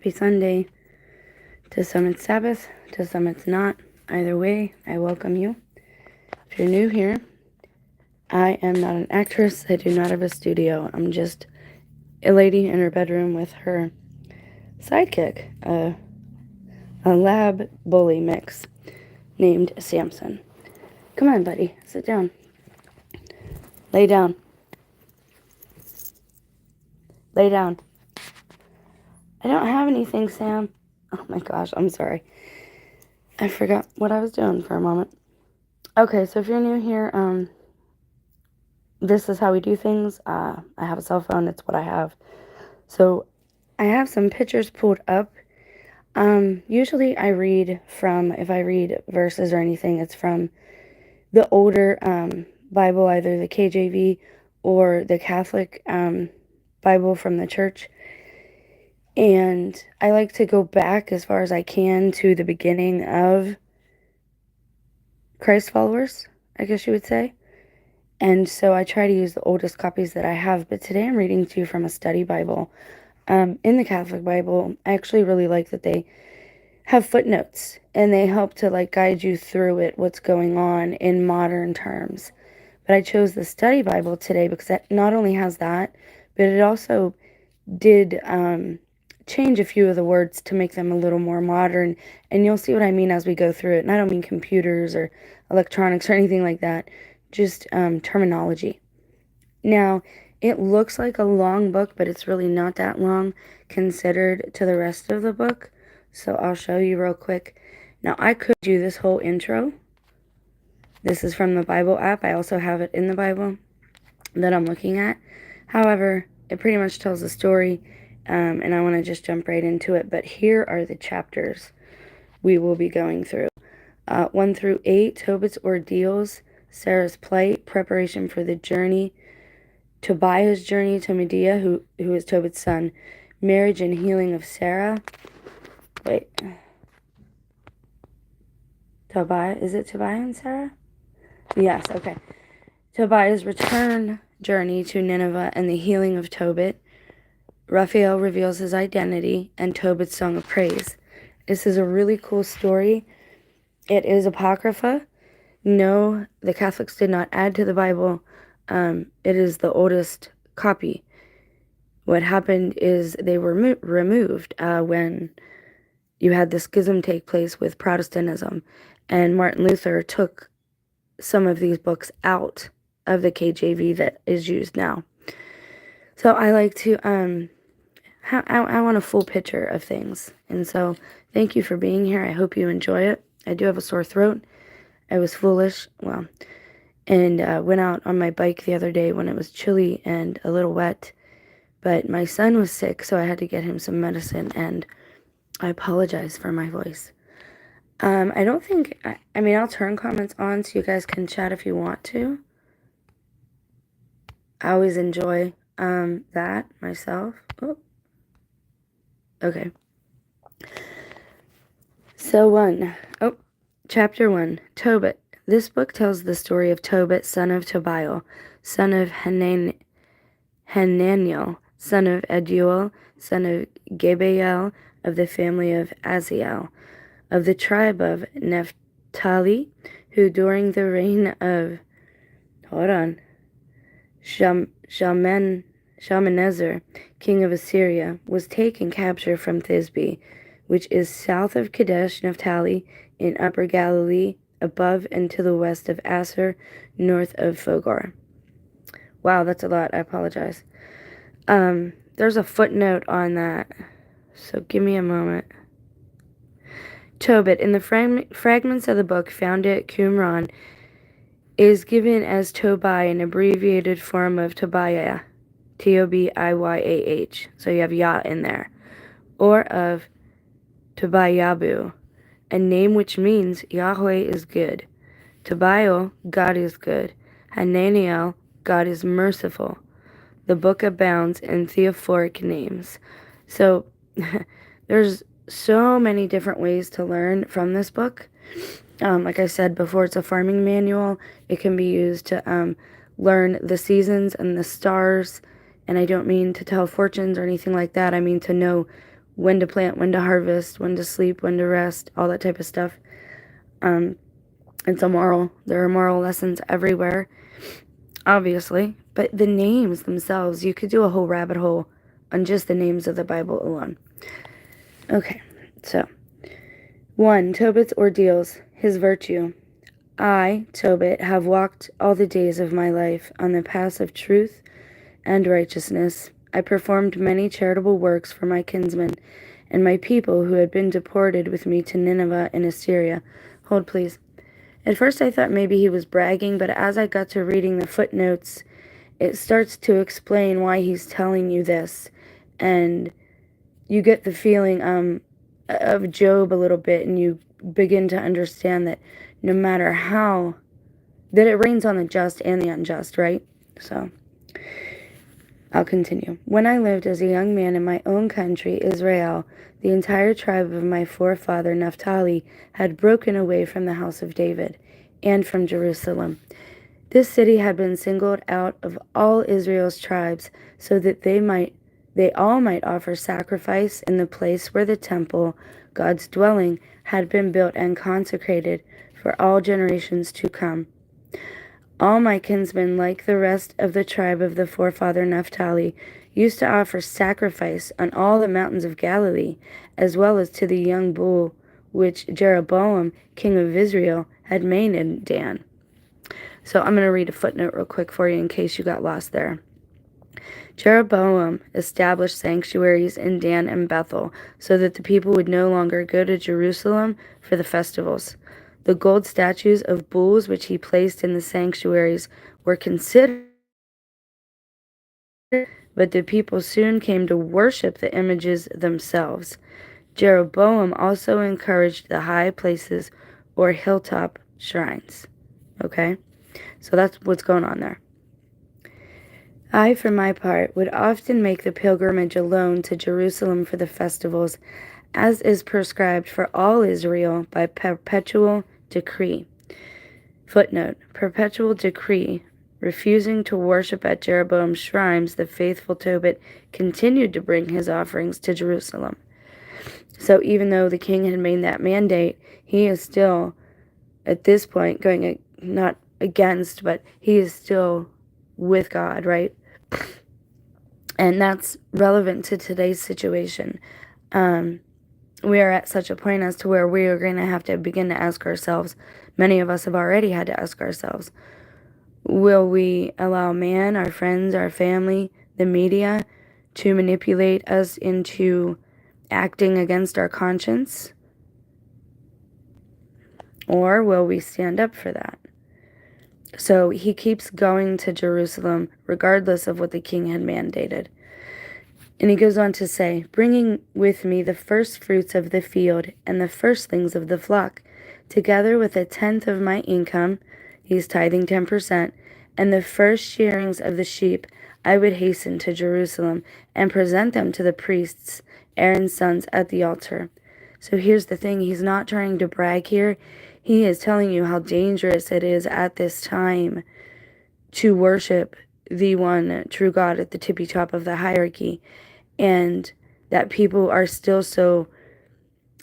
Happy Sunday. To some it's Sabbath, to some it's not. Either way, I welcome you. If you're new here, I am not an actress. I do not have a studio. I'm just a lady in her bedroom with her sidekick, a lab bully mix named Samson. Come on, buddy. Sit down. Lay down. Lay down. I don't have anything, Sam. Oh my gosh, I'm sorry. I forgot what I was doing for a moment. Okay, so if you're new here, this is how we do things. I have a cell phone. It's what I have. So I have some pictures pulled up. Usually I read from, if I read verses or anything, it's from the older Bible, either the KJV or the Catholic Bible from the church. And I like to go back as far as I can to the beginning of Christ followers, I guess you would say. And so I try to use the oldest copies that I have. But today I'm reading to you from a study Bible. In the Catholic Bible, I actually really like that they have footnotes. And they help to guide you through it, what's going on in modern terms. But I chose the study Bible today because it not only has that, but it also did change a few of the words to make them a little more modern. And you'll see what I mean as we go through it. And I don't mean computers or electronics or anything like that. Just terminology. Now, it looks like a long book, but it's really not that long considered to the rest of the book. So I'll show you real quick. Now, I could do this whole intro. This is from the Bible app. I also have it in the Bible that I'm looking at. However, it pretty much tells the story, and I want to just jump right into it. But here are the chapters we will be going through. 1 through 8, Tobit's ordeals, Sarah's plight, preparation for the journey, Tobiah's journey to Medea, who is Tobit's son, marriage and healing of Sarah. Wait. Tobiah, is it Tobiah and Sarah? Yes, okay. Tobiah's return journey to Nineveh and the healing of Tobit. Raphael reveals his identity and Tobit's song of praise. This is a really cool story. It is Apocrypha. No, the Catholics did not add to the Bible. It is the oldest copy. What happened is they were removed when you had the schism take place with Protestantism, and Martin Luther took some of these books out of the KJV that is used now. So I like to, I want a full picture of things. And so thank you for being here. I hope you enjoy it. I do have a sore throat. I was foolish, and went out on my bike the other day when it was chilly and a little wet. But my son was sick, so I had to get him some medicine, and I apologize for my voice. I don't think, I mean, I'll turn comments on so you guys can chat if you want to. I always enjoy that myself. Oh. Okay. So Chapter 1, Tobit. This book tells the story of Tobit, son of Tobiah, son of Hananiel, son of Eduel, son of Gabael, of the family of Aziel, of the tribe of Naphtali, who during the reign of, Shalmaneser, king of Assyria, was taken captive from Thisbe, which is south of Kadesh Naphtali, in Upper Galilee, above and to the west of Asser, north of Fogor. Wow, that's a lot. I apologize. There's a footnote on that, so give me a moment. Tobit, in the fragments of the book found at Qumran, is given as Tobai, an abbreviated form of Tobiah, Tobiah. So you have Yah in there. Or of Tobiabu, a name which means Yahweh is good. Tobiah, God is good. Hananiel, God is merciful. The book abounds in theophoric names. So there's so many different ways to learn from this book. Like I said before, it's a farming manual. It can be used to learn the seasons and the stars. And I don't mean to tell fortunes or anything like that. I mean to know when to plant, when to harvest, when to sleep, when to rest, all that type of stuff. It's a moral. There are moral lessons everywhere, obviously. But the names themselves, you could do a whole rabbit hole on just the names of the Bible alone. Okay, so 1. Tobit's ordeals, his virtue. I, Tobit, have walked all the days of my life on the paths of truth and righteousness. I performed many charitable works for my kinsmen and my people who had been deported with me to Nineveh in Assyria. Hold, please. At first I thought maybe he was bragging, but as I got to reading the footnotes, it starts to explain why he's telling you this. And you get the feeling of Job a little bit, and you begin to understand that no matter how, that it rains on the just and the unjust, right? So I'll continue. When I lived as a young man in my own country, Israel, the entire tribe of my forefather Naphtali had broken away from the house of David and from Jerusalem. This city had been singled out of all Israel's tribes so that they all might offer sacrifice in the place where the temple, God's dwelling, had been built and consecrated for all generations to come. All my kinsmen, like the rest of the tribe of the forefather Naphtali, used to offer sacrifice on all the mountains of Galilee, as well as to the young bull which Jeroboam, king of Israel, had made in Dan. So I'm going to read a footnote real quick for you in case you got lost there. Jeroboam established sanctuaries in Dan and Bethel so that the people would no longer go to Jerusalem for the festivals. The gold statues of bulls which he placed in the sanctuaries were considered, but the people soon came to worship the images themselves. Jeroboam also encouraged the high places or hilltop shrines. Okay? So that's what's going on there. I, for my part, would often make the pilgrimage alone to Jerusalem for the festivals, as is prescribed for all Israel by perpetual decree. Footnote: perpetual decree. Refusing to worship at Jeroboam's shrines, the faithful Tobit continued to bring his offerings to Jerusalem. So even though the king had made that mandate, he is still, at this point, going not against, but he is still with God, right? And that's relevant to today's situation. We are at such a point as to where we are going to have to begin to ask ourselves, many of us have already had to ask ourselves, will we allow man, our friends, our family, the media, to manipulate us into acting against our conscience? Or will we stand up for that? So he keeps going to Jerusalem regardless of what the king had mandated. And he goes on to say, bringing with me the first fruits of the field and the firstlings of the flock, together with 1/10 of my income, he's tithing 10%, and the first shearings of the sheep, I would hasten to Jerusalem and present them to the priests, Aaron's sons, at the altar. So here's the thing, he's not trying to brag here. He is telling you how dangerous it is at this time to worship the one true God at the tippy top of the hierarchy, and that people are still so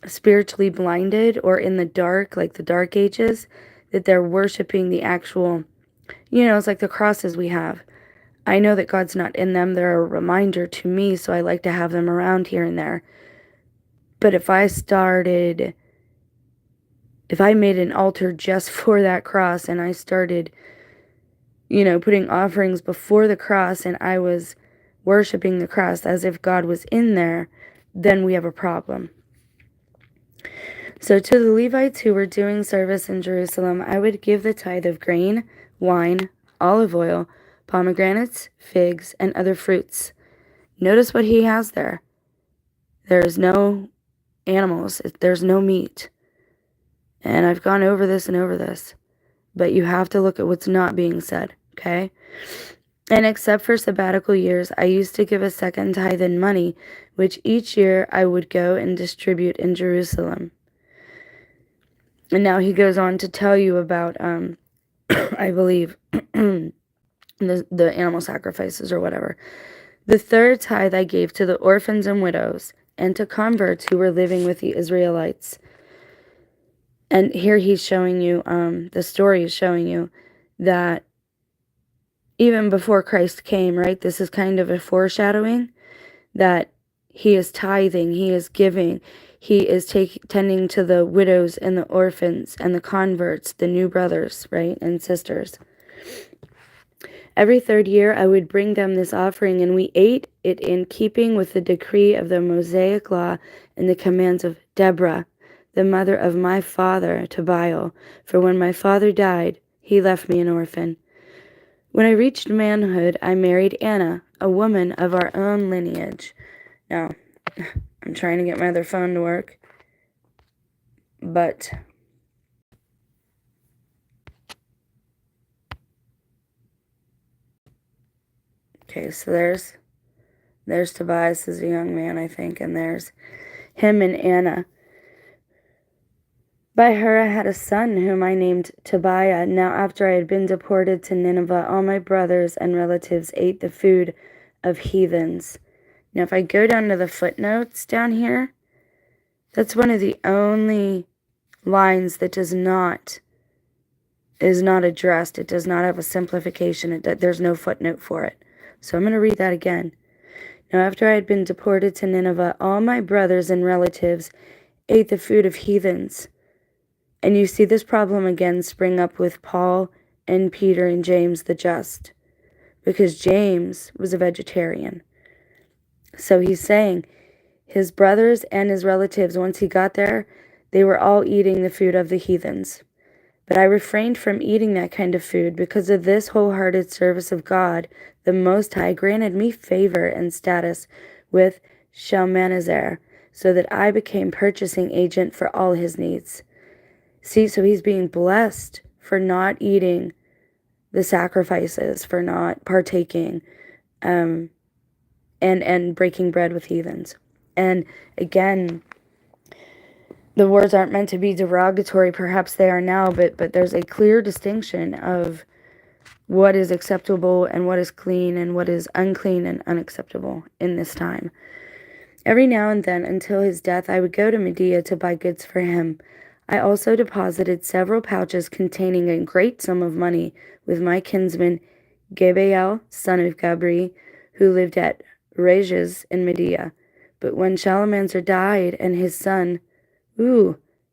spiritually blinded or in the dark, like the dark ages, that they're worshiping the actual, it's like the crosses we have. I know that God's not in them. They're a reminder to me, so I like to have them around here and there. But if I made an altar just for that cross and I started, putting offerings before the cross and I was worshiping the cross as if God was in there, then we have a problem. So to the Levites who were doing service in Jerusalem, I would give the tithe of grain, wine, olive oil, pomegranates, figs, and other fruits. Notice what he has there. There's no animals. There's no meat. And I've gone over this and over this. But you have to look at what's not being said, okay? And except for sabbatical years, I used to give a second tithe in money, which each year I would go and distribute in Jerusalem. And now he goes on to tell you about, I believe, the animal sacrifices or whatever. The third tithe I gave to the orphans and widows, and to converts who were living with the Israelites. And here he's showing you, the story is showing you that even before Christ came, right, this is kind of a foreshadowing that he is tithing, he is giving, he is tending to the widows and the orphans and the converts, the new brothers, right, and sisters. Every third year I would bring them this offering, and we ate it in keeping with the decree of the Mosaic law and the commands of Deborah, the mother of my father, Tobiah. For when my father died, he left me an orphan. When I reached manhood, I married Anna, a woman of our own lineage. Now, I'm trying to get my other phone to work, but okay, so there's Tobias as a young man, I think, and there's him and Anna. By her I had a son whom I named Tobiah. Now after I had been deported to Nineveh, all my brothers and relatives ate the food of heathens. Now if I go down to the footnotes down here, that's one of the only lines that is not addressed. It does not have a simplification. There's no footnote for it. So I'm going to read that again. Now after I had been deported to Nineveh, all my brothers and relatives ate the food of heathens. And you see this problem again spring up with Paul and Peter and James the just, because James was a vegetarian. So he's saying his brothers and his relatives, once he got there, they were all eating the food of the heathens. But I refrained from eating that kind of food because of this wholehearted service of God. The Most High granted me favor and status with Shalmaneser, so that I became purchasing agent for all his needs. See, so he's being blessed for not eating the sacrifices, for not partaking, and breaking bread with heathens. And again, the words aren't meant to be derogatory. Perhaps they are now, but there's a clear distinction of what is acceptable and what is clean and what is unclean and unacceptable in this time. Every now and then, until his death, I would go to Media to buy goods for him. I also deposited several pouches containing a great sum of money with my kinsman Gabael, son of Gabri, who lived at Rages in Media. But when Shalmaneser died and his son,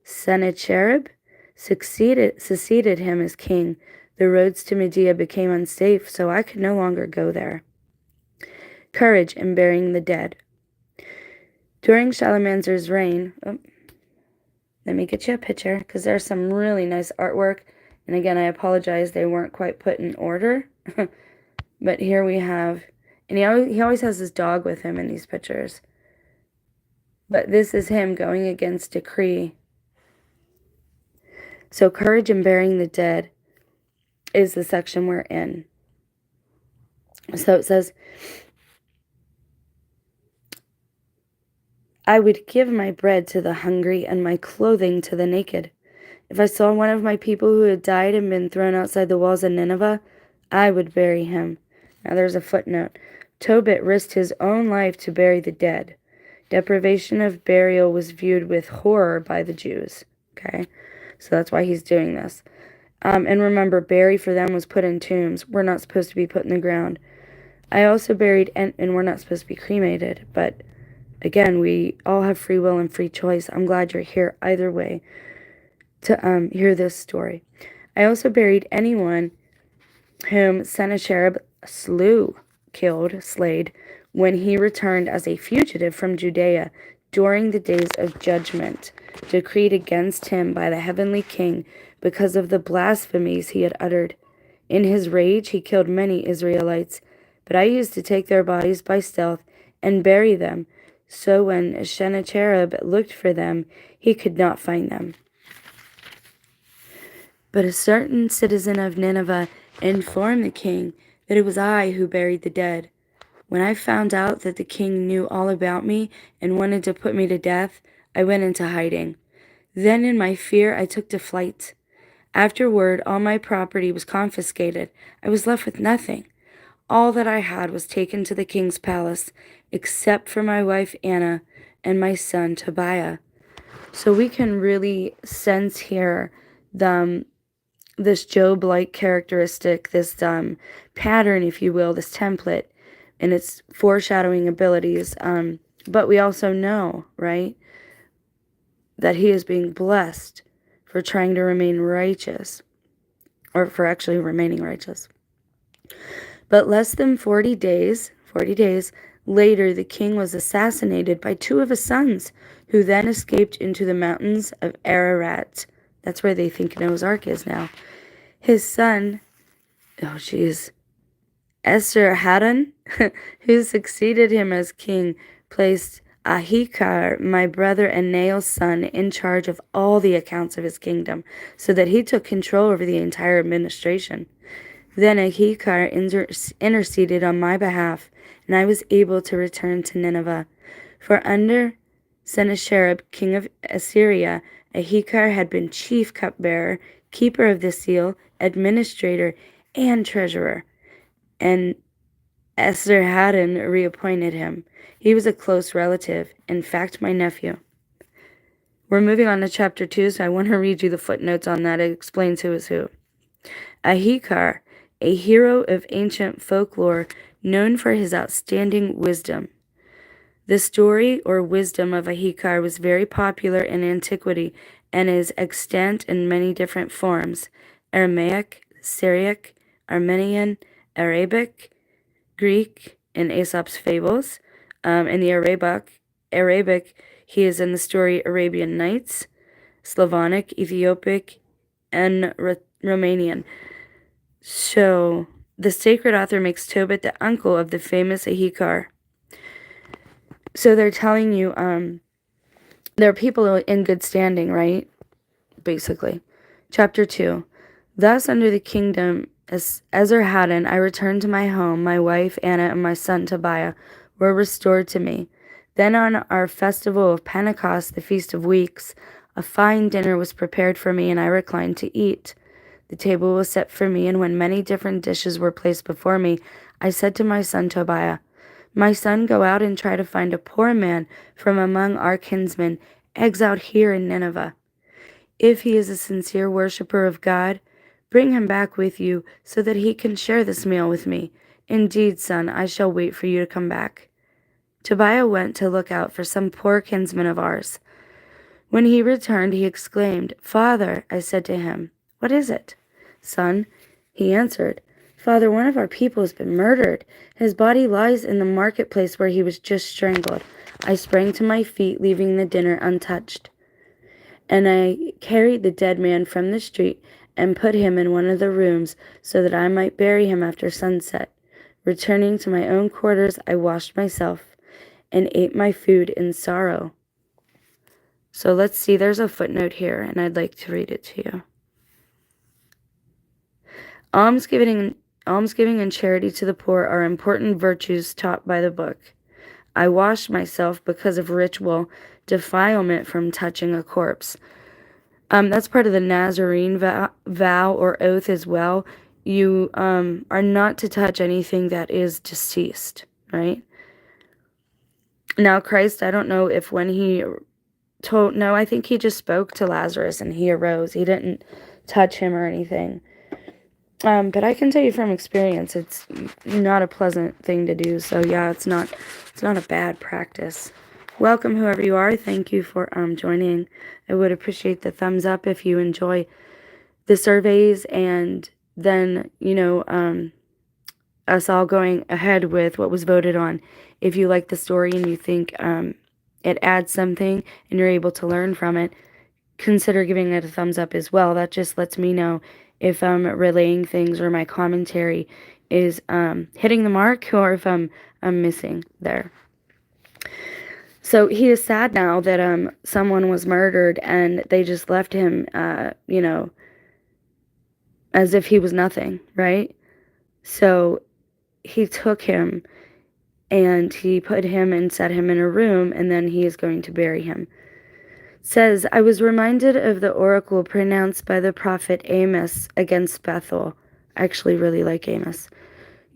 Sennacherib, succeeded him as king, the roads to Media became unsafe, so I could no longer go there. Courage in burying the dead. During Shalmaneser's reign, let me get you a picture, because there's some really nice artwork. And again, I apologize, they weren't quite put in order. But here we have, and he always has his dog with him in these pictures. But this is him going against decree. So courage in burying the dead is the section we're in. So it says, I would give my bread to the hungry and my clothing to the naked. If I saw one of my people who had died and been thrown outside the walls of Nineveh, I would bury him. Now there's a footnote. Tobit risked his own life to bury the dead. Deprivation of burial was viewed with horror by the Jews. Okay, so that's why he's doing this. And remember, bury for them was put in tombs. We're not supposed to be put in the ground. I also buried, and we're not supposed to be cremated, but again, we all have free will and free choice. I'm glad you're here either way to hear this story. I also buried anyone whom Sennacherib slayed, when he returned as a fugitive from Judea during the days of judgment, decreed against him by the heavenly king because of the blasphemies he had uttered. In his rage he killed many Israelites, but I used to take their bodies by stealth and bury them, so when Sennacherib looked for them, he could not find them. But a certain citizen of Nineveh informed the king that it was I who buried the dead. When I found out that the king knew all about me and wanted to put me to death, I went into hiding. Then in my fear I took to flight. Afterward, all my property was confiscated. I was left with nothing. All that I had was taken to the king's palace, except for my wife Anna, and my son Tobiah. So we can really sense here this Job-like characteristic, this pattern, if you will, this template, and its foreshadowing abilities. But we also know, right, that he is being blessed for trying to remain righteous, or for actually remaining righteous. But less than 40 days later, the king was assassinated by two of his sons, who then escaped into the mountains of Ararat. That's where they think Noah's Ark is now. His son, Esarhaddon, who succeeded him as king, placed Ahikar, my brother and Nael's son, in charge of all the accounts of his kingdom, so that he took control over the entire administration. Then Ahikar interceded on my behalf, and I was able to return to Nineveh. For under Sennacherib, king of Assyria, Ahikar had been chief cupbearer, keeper of the seal, administrator, and treasurer. And Esarhaddon reappointed him. He was a close relative, in fact, my nephew. We're moving on to chapter 2, so I want to read you the footnotes on that. It explains who is who. Ahikar, a hero of ancient folklore known for his outstanding wisdom. The story or wisdom of Ahikar was very popular in antiquity and is extant in many different forms: Aramaic, Syriac, Armenian, Arabic, Greek, in Aesop's fables. In the Arabic, he is in the story Arabian Nights, Slavonic, Ethiopic, and Romanian. So the sacred author makes Tobit the uncle of the famous Ahikar. So they're telling you there are people in good standing, right? Basically. Chapter 2. Thus under the kingdom Esarhaddon, I returned to my home. My wife Anna and my son Tobiah were restored to me. Then on our festival of Pentecost, the Feast of Weeks, a fine dinner was prepared for me, and I reclined to eat. The table was set for me, and when many different dishes were placed before me, I said to my son Tobiah, "My son, go out and try to find a poor man from among our kinsmen, exiled here in Nineveh. If he is a sincere worshiper of God, bring him back with you so that he can share this meal with me. Indeed, son, I shall wait for you to come back." Tobiah went to look out for some poor kinsman of ours. When he returned, he exclaimed, "Father," I said to him, "what is it?" "Son," he answered, "Father, one of our people has been murdered. His body lies in the marketplace where he was just strangled." I sprang to my feet, leaving the dinner untouched. And I carried the dead man from the street and put him in one of the rooms so that I might bury him after sunset. Returning to my own quarters, I washed myself and ate my food in sorrow. So let's see, there's a footnote here, and I'd like to read it to you. Almsgiving and charity to the poor are important virtues taught by the book. I washed myself because of ritual defilement from touching a corpse. That's part of the Nazarene vow or oath as well. You are not to touch anything that is deceased, right? Now, Christ, I don't know if when he no, I think he just spoke to Lazarus and he arose. He didn't touch him or anything. But I can tell you from experience, it's not a pleasant thing to do. So yeah, it's not a bad practice. Welcome, whoever you are. Thank you for joining. I would appreciate the thumbs up if you enjoy the surveys, and then us all going ahead with what was voted on. If you like the story and you think it adds something and you're able to learn from it, consider giving it a thumbs up as well. That just lets me know if I'm relaying things or my commentary is hitting the mark, or if I'm missing there. So he is sad now that someone was murdered and they just left him, as if he was nothing, right? So he took him and he put him and set him in a room, and then he is going to bury him. It says, I was reminded of the oracle pronounced by the prophet Amos against Bethel. I actually really like Amos.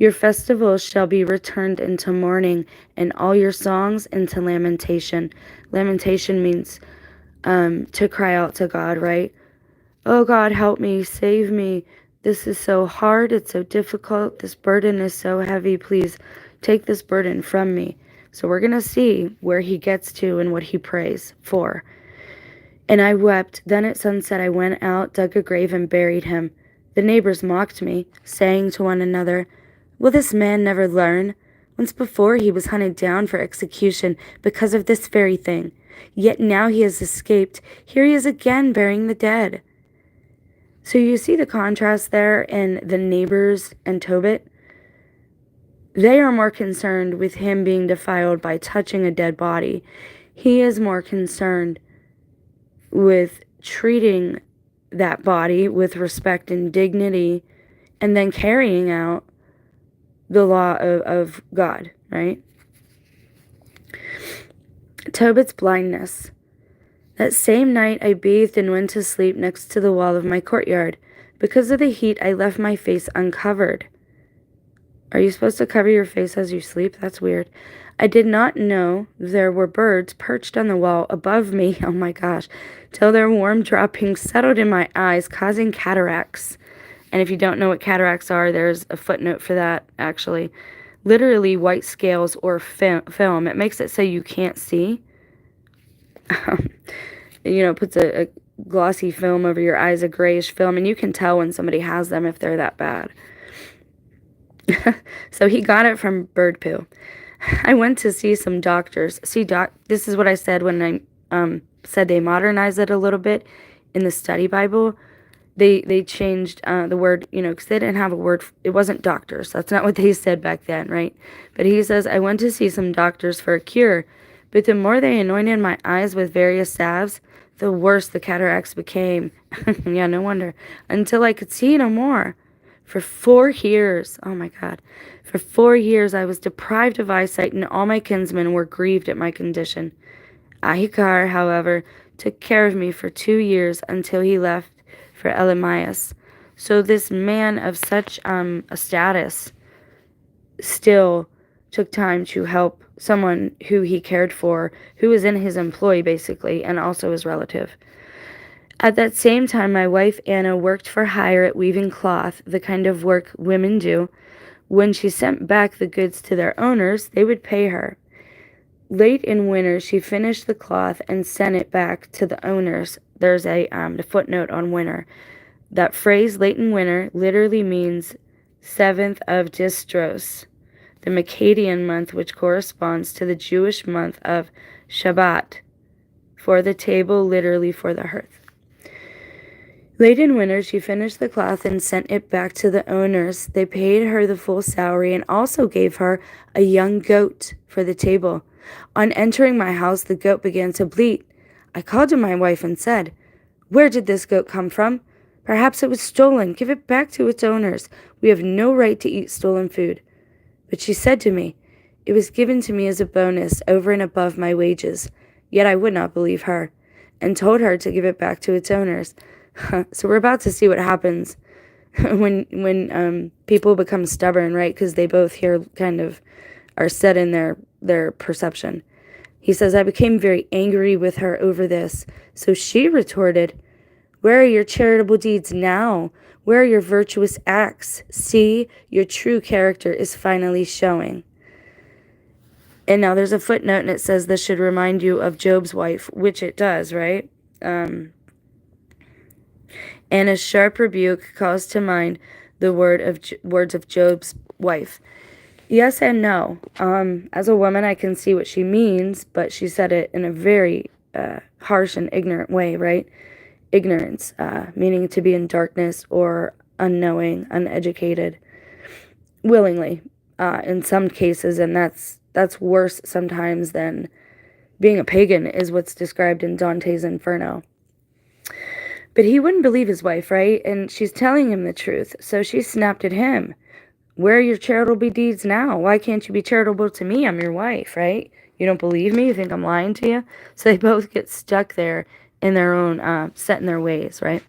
Your festivals shall be returned into mourning, and all your songs into lamentation. Lamentation means to cry out to God, right? Oh God, help me, save me. This is so hard, it's so difficult, this burden is so heavy. Please take this burden from me. So we're going to see where he gets to and what he prays for. And I wept. Then at sunset I went out, dug a grave, and buried him. The neighbors mocked me, saying to one another, will this man never learn? Once before he was hunted down for execution because of this very thing. Yet now he has escaped. Here he is again burying the dead. So you see the contrast there in the neighbors and Tobit? They are more concerned with him being defiled by touching a dead body. He is more concerned with treating that body with respect and dignity and then carrying out the law of God, right? Tobit's blindness. That same night I bathed and went to sleep next to the wall of my courtyard. Because of the heat, I left my face uncovered. Are you supposed to cover your face as you sleep? That's weird. I did not know there were birds perched on the wall above me, oh my gosh, till their warm droppings settled in my eyes, causing cataracts. And if you don't know what cataracts are, there's a footnote for that, actually. Literally white scales or film. It makes it so you can't see. Puts a glossy film over your eyes, a grayish film, and you can tell when somebody has them if they're that bad. So he got it from bird poo. I went to see some doctors. This is what I said when I said they modernized it a little bit in the study Bible. They changed the word, because they didn't have a word. It wasn't doctors. That's not what they said back then, right? But he says, I went to see some doctors for a cure. But the more they anointed my eyes with various salves, the worse the cataracts became. Yeah, no wonder. Until I could see no more. For 4 years, oh my God, for 4 years I was deprived of eyesight, and all my kinsmen were grieved at my condition. Ahikar, however, took care of me for 2 years until he left for Elamias. So this man of such a status still took time to help someone who he cared for, who was in his employ basically, and also his relative. At that same time, my wife Anna worked for hire at weaving cloth, the kind of work women do. When she sent back the goods to their owners, they would pay her. Late in winter, she finished the cloth and sent it back to the owners. There's a footnote on winter. That phrase, late in winter, literally means 7th of Distros, the Maccadian month, which corresponds to the Jewish month of Shabbat, for the table, literally for the hearth. Late in winter, she finished the cloth and sent it back to the owners. They paid her the full salary and also gave her a young goat for the table. On entering my house, the goat began to bleat. I called to my wife and said, where did this goat come from? Perhaps it was stolen. Give it back to its owners. We have no right to eat stolen food. But she said to me, it was given to me as a bonus over and above my wages. Yet I would not believe her, and told her to give it back to its owners. So we're about to see what happens when people become stubborn, right? Because they both here kind of are set in their perception. He says, I became very angry with her over this. So she retorted, where are your charitable deeds now? Where are your virtuous acts? See, your true character is finally showing. And now there's a footnote, and it says this should remind you of Job's wife, which it does, right? And a sharp rebuke calls to mind the words of Job's wife. Yes and no. As a woman, I can see what she means, but she said it in a very harsh and ignorant way, right? Ignorance, meaning to be in darkness or unknowing, uneducated, willingly, in some cases, and that's worse sometimes than being a pagan, is what's described in Dante's Inferno. But he wouldn't believe his wife, right? And she's telling him the truth. So she snapped at him. Where are your charitable deeds now? Why can't you be charitable to me? I'm your wife, right? You don't believe me? You think I'm lying to you? So they both get stuck there in their own, set in their ways, right?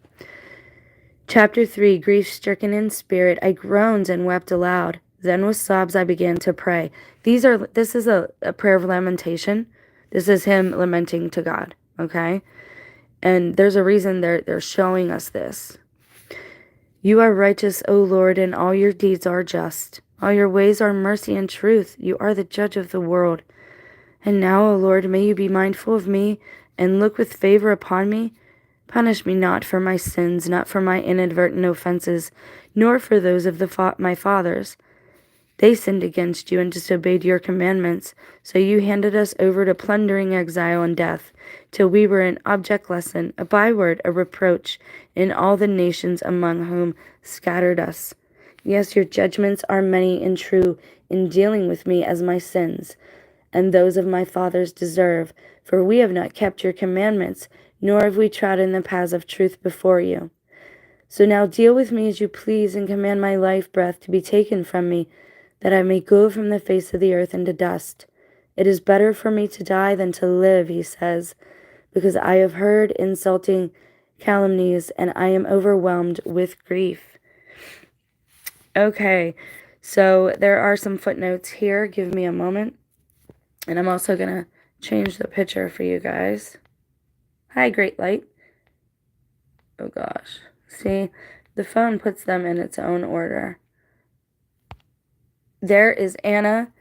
Chapter 3, grief-stricken in spirit, I groaned and wept aloud. Then with sobs I began to pray. This is a prayer of lamentation. This is him lamenting to God, okay? And there's a reason they're showing us this. You are righteous, O Lord, and all your deeds are just. All your ways are mercy and truth. You are the judge of the world. And now, O Lord, may you be mindful of me and look with favor upon me. Punish me not for my sins, not for my inadvertent offenses, nor for those of my fathers. They sinned against you and disobeyed your commandments, so you handed us over to plundering exile and death, till we were an object lesson, a byword, a reproach, in all the nations among whom scattered us. Yes, your judgments are many and true in dealing with me as my sins, and those of my fathers deserve, for we have not kept your commandments, nor have we trodden the paths of truth before you. So now deal with me as you please, and command my life breath to be taken from me, that I may go from the face of the earth into dust. It is better for me to die than to live, he says, because I have heard insulting calumnies, and I am overwhelmed with grief. Okay, so there are some footnotes here. Give me a moment. And I'm also going to change the picture for you guys. Hi, Great Light. Oh, gosh. See, the phone puts them in its own order. There is Anna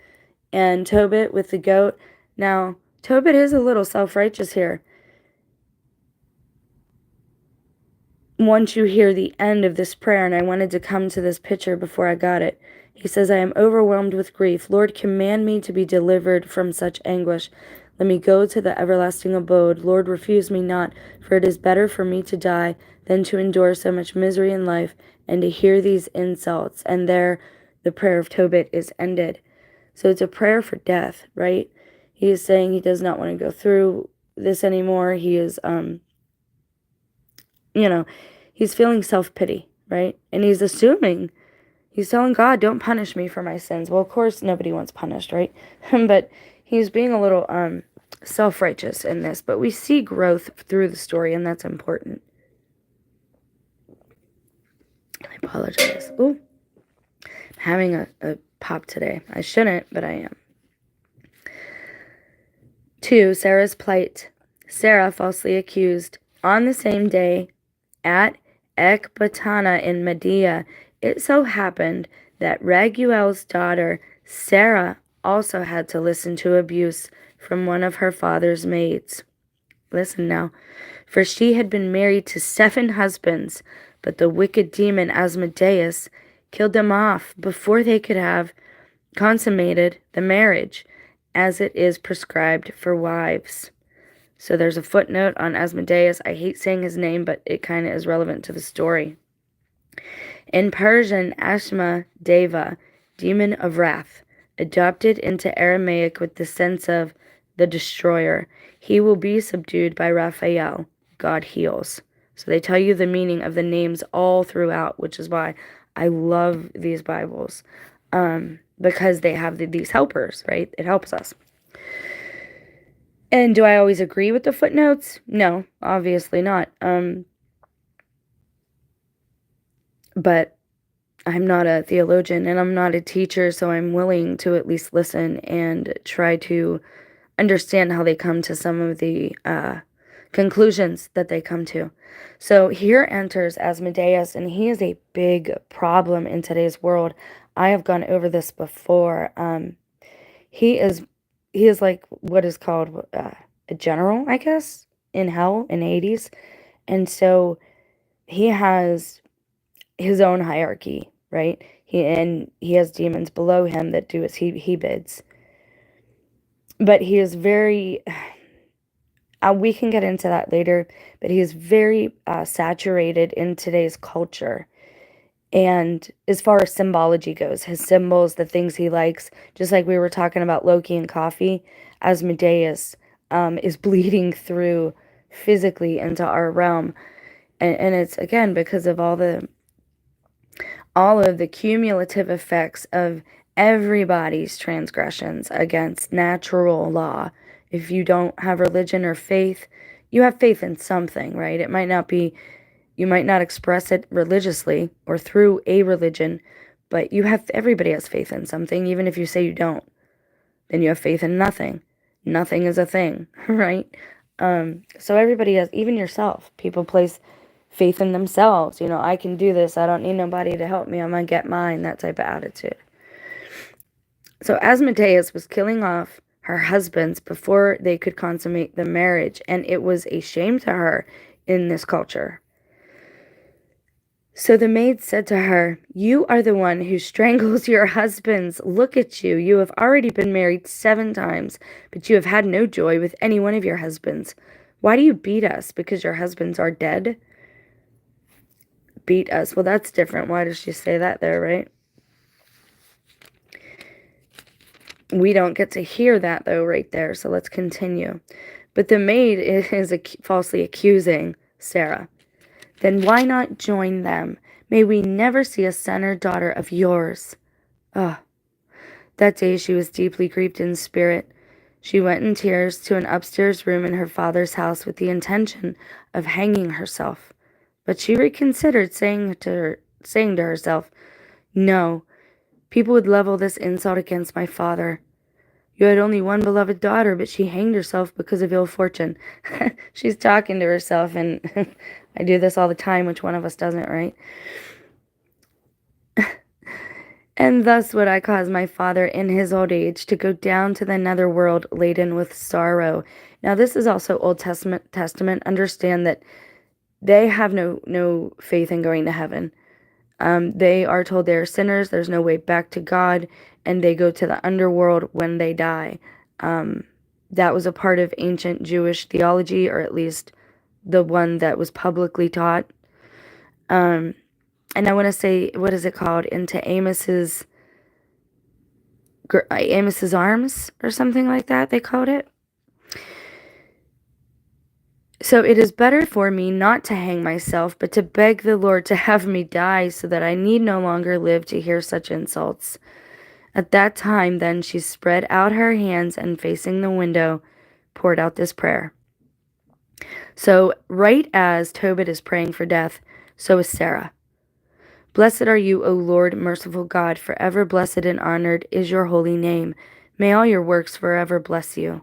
and Tobit with the goat. Now, Tobit is a little self-righteous here. Once you hear the end of this prayer, and I wanted to come to this picture before I got it, he says, I am overwhelmed with grief. Lord, command me to be delivered from such anguish. Let me go to the everlasting abode. Lord, refuse me not, for it is better for me to die than to endure so much misery in life and to hear these insults. And there, the prayer of Tobit is ended. So it's a prayer for death, right? He is saying he does not want to go through this anymore. He is, he's feeling self-pity, right? And he's assuming, he's telling God, don't punish me for my sins. Well, of course, nobody wants punished, right? But he's being a little self-righteous in this. But we see growth through the story, and that's important. I apologize. Ooh. Having a pop today. I shouldn't, but I am. 2. Sarah's plight. Sarah falsely accused. On the same day, at Ecbatana in Medea, it so happened that Raguel's daughter, Sarah, also had to listen to abuse from one of her father's maids. Listen now. For she had been married to 7 husbands, but the wicked demon Asmodeus killed them off before they could have consummated the marriage, as it is prescribed for wives. So there's a footnote on Asmodeus. I hate saying his name, but it kind of is relevant to the story. In Persian, Ashma Deva, demon of wrath, adopted into Aramaic with the sense of the destroyer. He will be subdued by Raphael. God heals. So they tell you the meaning of the names all throughout, which is why I love these Bibles, because they have these helpers, right? It helps us. And do I always agree with the footnotes? No, obviously not. But I'm not a theologian and I'm not a teacher, so I'm willing to at least listen and try to understand how they come to some of the conclusions that they come to. So here enters Asmodeus, and he is a big problem in today's world. I have gone over this before. He is like what is called a general, I guess, in hell in Hades. And so he has his own hierarchy, right? He has demons below him that do as he bids. But he is very, we can get into that later, but he is very saturated in today's culture. And as far as symbology goes, his symbols, the things he likes, just like we were talking about Loki and coffee, Asmodeus is bleeding through physically into our realm. And it's, again, because of all of the cumulative effects of everybody's transgressions against natural law. If you don't have religion or faith, you have faith in something, right? You might not express it religiously or through a religion, but everybody has faith in something. Even if you say you don't, then you have faith in nothing. Nothing is a thing, right? So everybody has, even yourself. People place faith in themselves. I can do this. I don't need nobody to help me. I'm going to get mine. That type of attitude. So Asmodeus was killing off her husbands before they could consummate the marriage, and it was a shame to her in this culture. So the maid said to her, "You are the one who strangles your husbands. Look at you. You have already been married 7 times, but you have had no joy with any one of your husbands. Why do you beat us? Because your husbands are dead?" Beat us. Well, that's different. Why does she say that there, right? We don't get to hear that, though, right there. So let's continue. But the maid is falsely accusing Sarah. "Then why not join them? May we never see a son or daughter of yours." Ugh. That day she was deeply grieved in spirit. She went in tears to an upstairs room in her father's house with the intention of hanging herself. But she reconsidered, saying to herself, "No, people would level this insult against my father. You had only one beloved daughter, but she hanged herself because of ill fortune." She's talking to herself, and I do this all the time, which one of us doesn't, right? "And thus would I cause my father in his old age to go down to the nether world laden with sorrow." Now, this is also Old Testament. Understand that they have no faith in going to heaven. They are told they are sinners. There's no way back to God, and they go to the underworld when they die. That was a part of ancient Jewish theology, or at least the one that was publicly taught. And I want to say, what is it called? Into Amos's arms, or something like that, they called it. "So it is better for me not to hang myself, but to beg the Lord to have me die, so that I need no longer live to hear such insults." At that time, then, she spread out her hands and, facing the window, poured out this prayer. So right as Tobit is praying for death, so is Sarah. "Blessed are you, O Lord, merciful God, forever blessed and honored is your holy name. May all your works forever bless you."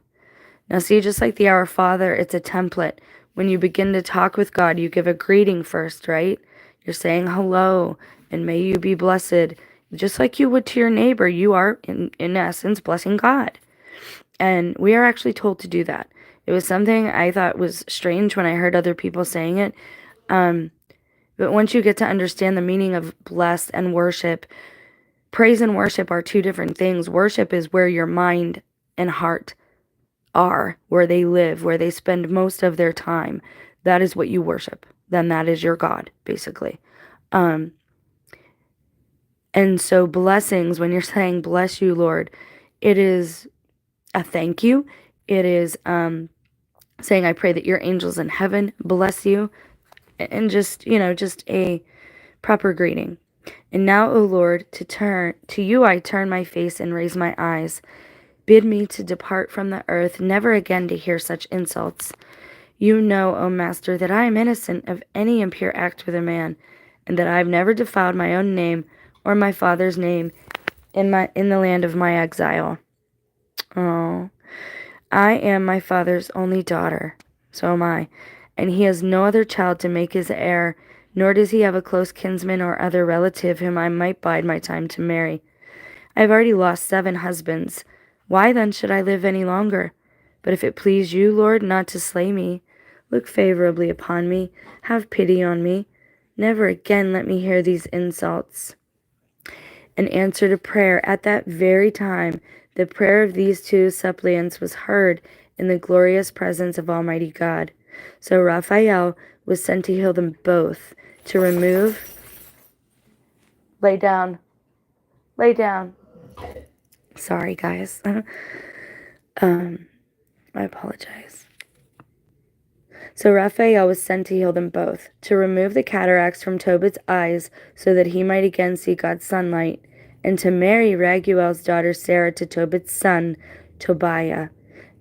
Now see, just like the Our Father, it's a template. When you begin to talk with God, you give a greeting first, right? You're saying hello, and may you be blessed. Just like you would to your neighbor, you are, in essence, blessing God. And we are actually told to do that. It was something I thought was strange when I heard other people saying it. But once you get to understand the meaning of blessed and worship, praise and worship are 2 different things. Worship is where your mind and heart are, where they live, where they spend most of their time. That is what you worship. Then that is your God, basically. And so blessings, when you're saying, "Bless you, Lord," it is a thank you. It is saying, "I pray that your angels in heaven bless you," and just a proper greeting. "And now, O Lord, to you I turn my face and raise my eyes. Bid me to depart from the earth, never again to hear such insults. You know, O Master, that I am innocent of any impure act with a man, and that I have never defiled my own name or my father's name in the land of my exile. Oh, I am my father's only daughter, so am I, and he has no other child to make his heir, nor does he have a close kinsman or other relative whom I might bide my time to marry. I have already lost 7 husbands. Why then should I live any longer? But if it please you, Lord, not to slay me, look favorably upon me, have pity on me. Never again let me hear these insults." In answer to prayer, at that very time, the prayer of these 2 suppliants was heard in the glorious presence of Almighty God. So Raphael was sent to heal them both, to remove... Lay down. Lay down. Sorry, guys. I apologize. So Raphael was sent to heal them both, to remove the cataracts from Tobit's eyes, so that he might again see God's sunlight, and to marry Raguel's daughter Sarah to Tobit's son, Tobiah,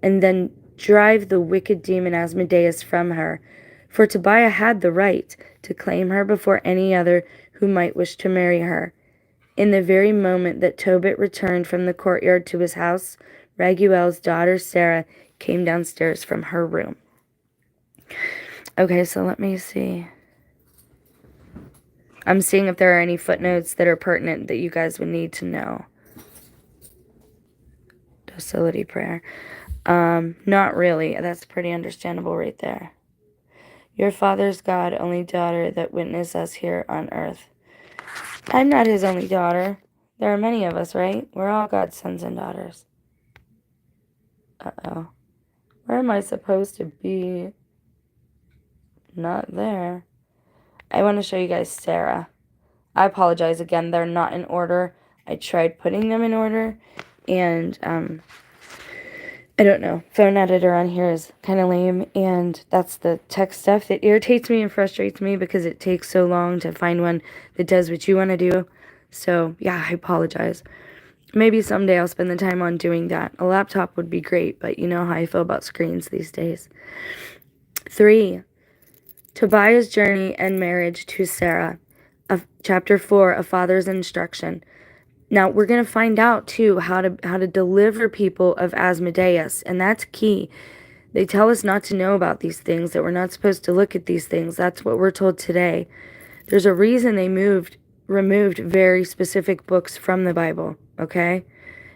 and then drive the wicked demon Asmodeus from her. For Tobiah had the right to claim her before any other who might wish to marry her. In the very moment that Tobit returned from the courtyard to his house, Raguel's daughter Sarah came downstairs from her room. Okay, so let me see. I'm seeing if there are any footnotes that are pertinent that you guys would need to know. Docility prayer. Not really. That's pretty understandable right there. Your father's God, only daughter that witness us here on earth. I'm not his only daughter. There are many of us, right? We're all God's sons and daughters. Uh-oh. Where am I supposed to be? Not there. I want to show you guys Sarah. I apologize again. They're not in order. I tried putting them in order, and I don't know. Phone editor on here is kind of lame, and that's the tech stuff that irritates me and frustrates me because it takes so long to find one that does what you want to do. So, yeah, I apologize. Maybe someday I'll spend the time on doing that. A laptop would be great, but you know how I feel about screens these days. 3. Tobiah's journey and marriage to Sarah. Chapter 4, A Father's Instruction. Now, we're going to find out, too, how to deliver people of Asmodeus, and that's key. They tell us not to know about these things, that we're not supposed to look at these things. That's what we're told today. There's a reason they removed very specific books from the Bible, okay?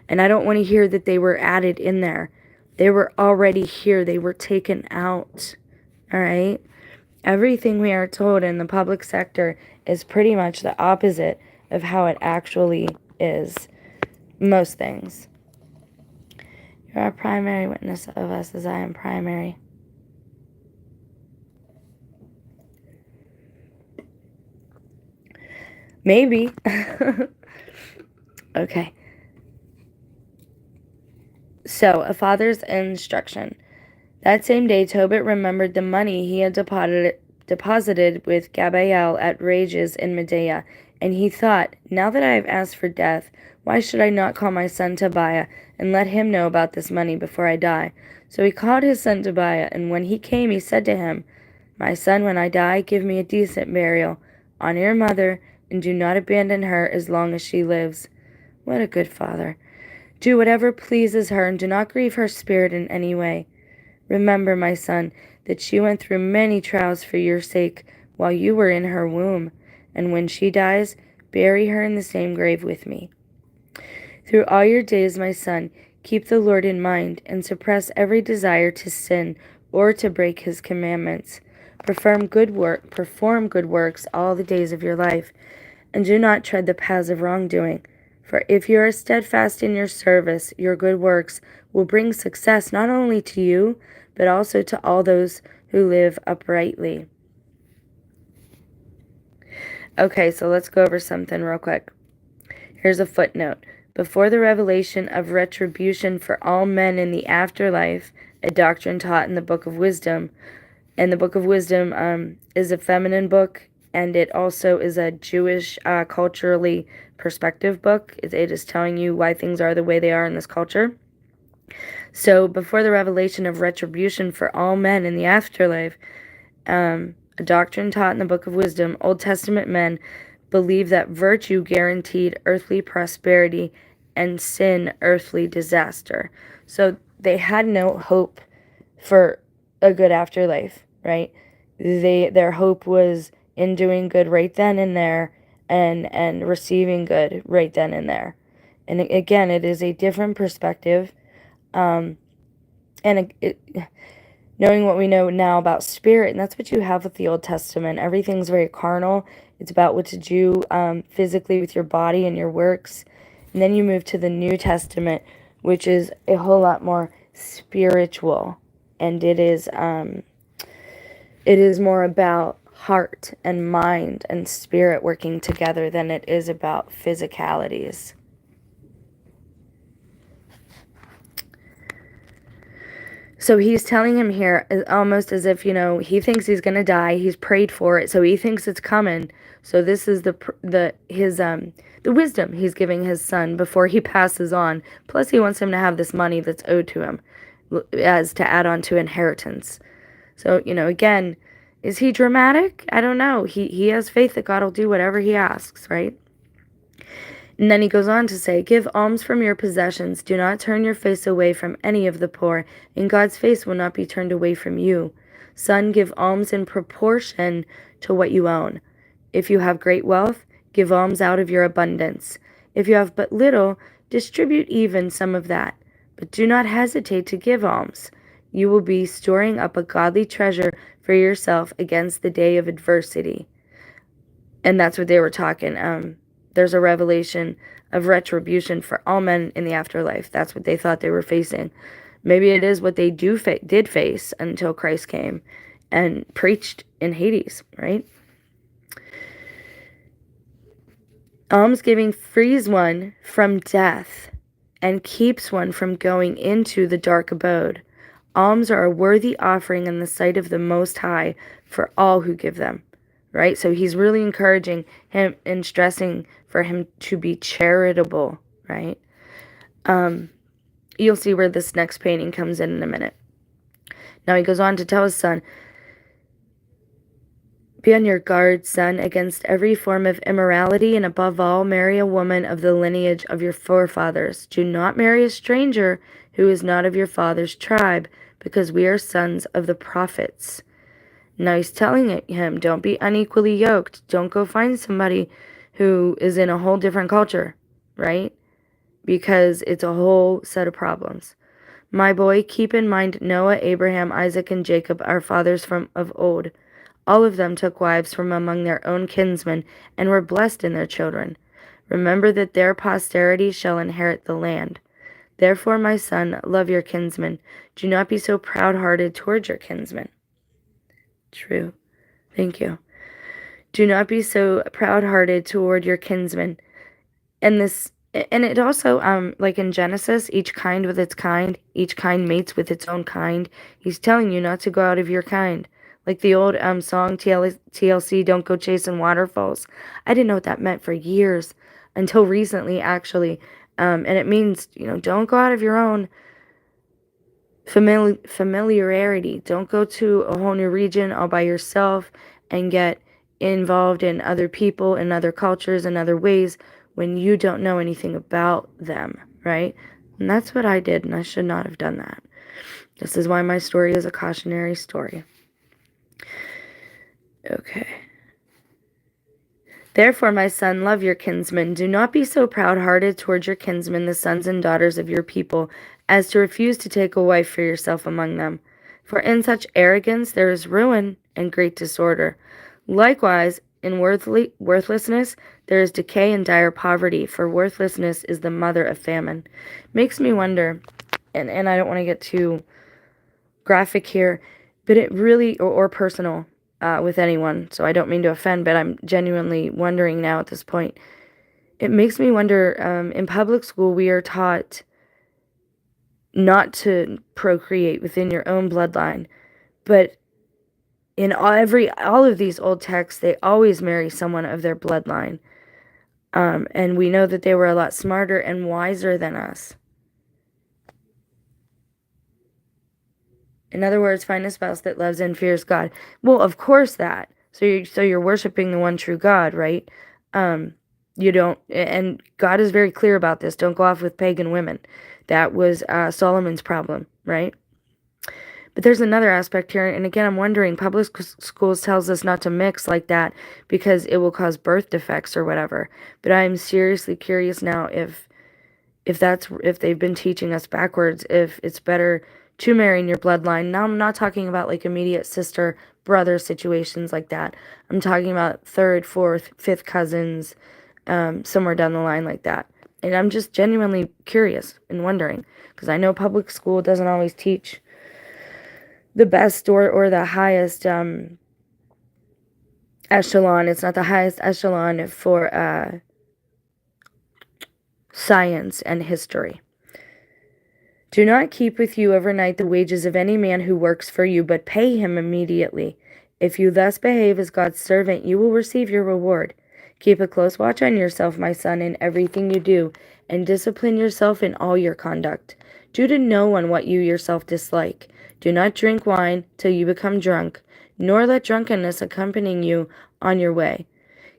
And I don't want to hear that they were added in there. They were already here. They were taken out, all right? Everything we are told in the public sector is pretty much the opposite of how it actually is. Most things. You are a primary witness of us as I am primary. Maybe. Okay. So, a father's instruction. That same day, Tobit remembered the money he had deposited with Gabael at Rages in Medea, and he thought, now that I have asked for death, why should I not call my son Tobiah and let him know about this money before I die? So he called his son Tobiah, and when he came, he said to him, my son, when I die, give me a decent burial. Honor your mother, and do not abandon her as long as she lives. What a good father. Do whatever pleases her, and do not grieve her spirit in any way. Remember, my son, that she went through many trials for your sake while you were in her womb, and when she dies, bury her in the same grave with me. Through all your days, my son, keep the Lord in mind, and suppress every desire to sin or to break his commandments. Perform good works all the days of your life, and do not tread the paths of wrongdoing. For if you are steadfast in your service, your good works will bring success not only to you, but also to all those who live uprightly. Okay, so let's go over something real quick. Here's a footnote. Before the revelation of retribution for all men in the afterlife, a doctrine taught in the Book of Wisdom, and the Book of Wisdom is a feminine book, and it also is a Jewish culturally perspective book. It is telling you why things are the way they are in this culture. So before the revelation of retribution for all men in the afterlife, a doctrine taught in the Book of Wisdom, Old Testament men believed that virtue guaranteed earthly prosperity and sin earthly disaster. So they had no hope for a good afterlife, right? Their hope was in doing good right then and there, and receiving good right then and there. And again, it is a different perspective. And knowing what we know now about spirit, and that's what you have with the Old Testament. Everything's very carnal. It's about what to do physically with your body and your works. And then you move to the New Testament, which is a whole lot more spiritual. And it is more about heart and mind and spirit working together than it is about physicalities. So he's telling him here almost as if, he thinks he's going to die. He's prayed for it, so he thinks it's coming. So this is the wisdom he's giving his son before he passes on. Plus he wants him to have this money that's owed to him as to add on to inheritance. So, again, is he dramatic? I don't know. He has faith that God will do whatever he asks, right? And then he goes on to say, give alms from your possessions. Do not turn your face away from any of the poor, and God's face will not be turned away from you. Son, give alms in proportion to what you own. If you have great wealth, give alms out of your abundance. If you have but little, distribute even some of that. But do not hesitate to give alms. You will be storing up a godly treasure for yourself against the day of adversity. And that's what they were talking. There's a revelation of retribution for all men in the afterlife. That's what they thought they were facing. Maybe it is what they did face until Christ came and preached in Hades, right? Almsgiving frees one from death and keeps one from going into the dark abode. Alms are a worthy offering in the sight of the Most High for all who give them, right? So he's really encouraging him and stressing for him to be charitable, right? You'll see where this next painting comes in a minute. Now he goes on to tell his son, be on your guard, son, against every form of immorality, and above all, marry a woman of the lineage of your forefathers. Do not marry a stranger who is not of your father's tribe, because we are sons of the prophets. Now he's telling him, don't be unequally yoked. Don't go find somebody who is in a whole different culture, right? Because it's a whole set of problems. My boy, keep in mind Noah, Abraham, Isaac, and Jacob, our fathers from of old. All of them took wives from among their own kinsmen, and were blessed in their children. Remember that their posterity shall inherit the land. Therefore, my son, love your kinsmen. Do not be so proud-hearted toward your kinsmen. True. Thank you. Do not be so proud-hearted toward your kinsmen. And it also, like in Genesis, each kind with its kind, each kind mates with its own kind. He's telling you not to go out of your kind. Like the old song TLC, Don't Go Chasing Waterfalls. I didn't know what that meant for years, until recently, actually. And it means, don't go out of your own familiarity. Don't go to a whole new region all by yourself and get involved in other people and other cultures and other ways when you don't know anything about them, right? And that's what I did, and I should not have done that. This is why my story is a cautionary story. Okay. Therefore, my son, love your kinsmen. Do not be so proud-hearted toward your kinsmen, the sons and daughters of your people, as to refuse to take a wife for yourself among them. For in such arrogance there is ruin and great disorder. Likewise, in worthlessness there is decay and dire poverty, for worthlessness is the mother of famine. Makes me wonder, and I don't want to get too graphic here, but it really, or personal, with anyone, so I don't mean to offend, but I'm genuinely wondering now at this point. It makes me wonder, in public school we are taught not to procreate within your own bloodline, but in all of these old texts, they always marry someone of their bloodline, and we know that they were a lot smarter and wiser than us. In other words, find a spouse that loves and fears God. Well, of course that. So you're worshiping the one true God, right? You don't, and God is very clear about this. Don't go off with pagan women. That was Solomon's problem, right? But there's another aspect here, and again, I'm wondering, public schools tells us not to mix like that because it will cause birth defects or whatever. But I'm seriously curious now if they've been teaching us backwards, if it's better to marry in your bloodline. Now, I'm not talking about like immediate sister, brother situations like that. I'm talking about third, fourth, fifth cousins, somewhere down the line like that. And I'm just genuinely curious and wondering, because I know public school doesn't always teach the best or the highest echelon. It's not the highest echelon for science and history. Do not keep with you overnight the wages of any man who works for you, but pay him immediately. If you thus behave as God's servant, you will receive your reward. Keep a close watch on yourself, my son, in everything you do, and discipline yourself in all your conduct. Do to no one what you yourself dislike. Do not drink wine till you become drunk, nor let drunkenness accompany you on your way.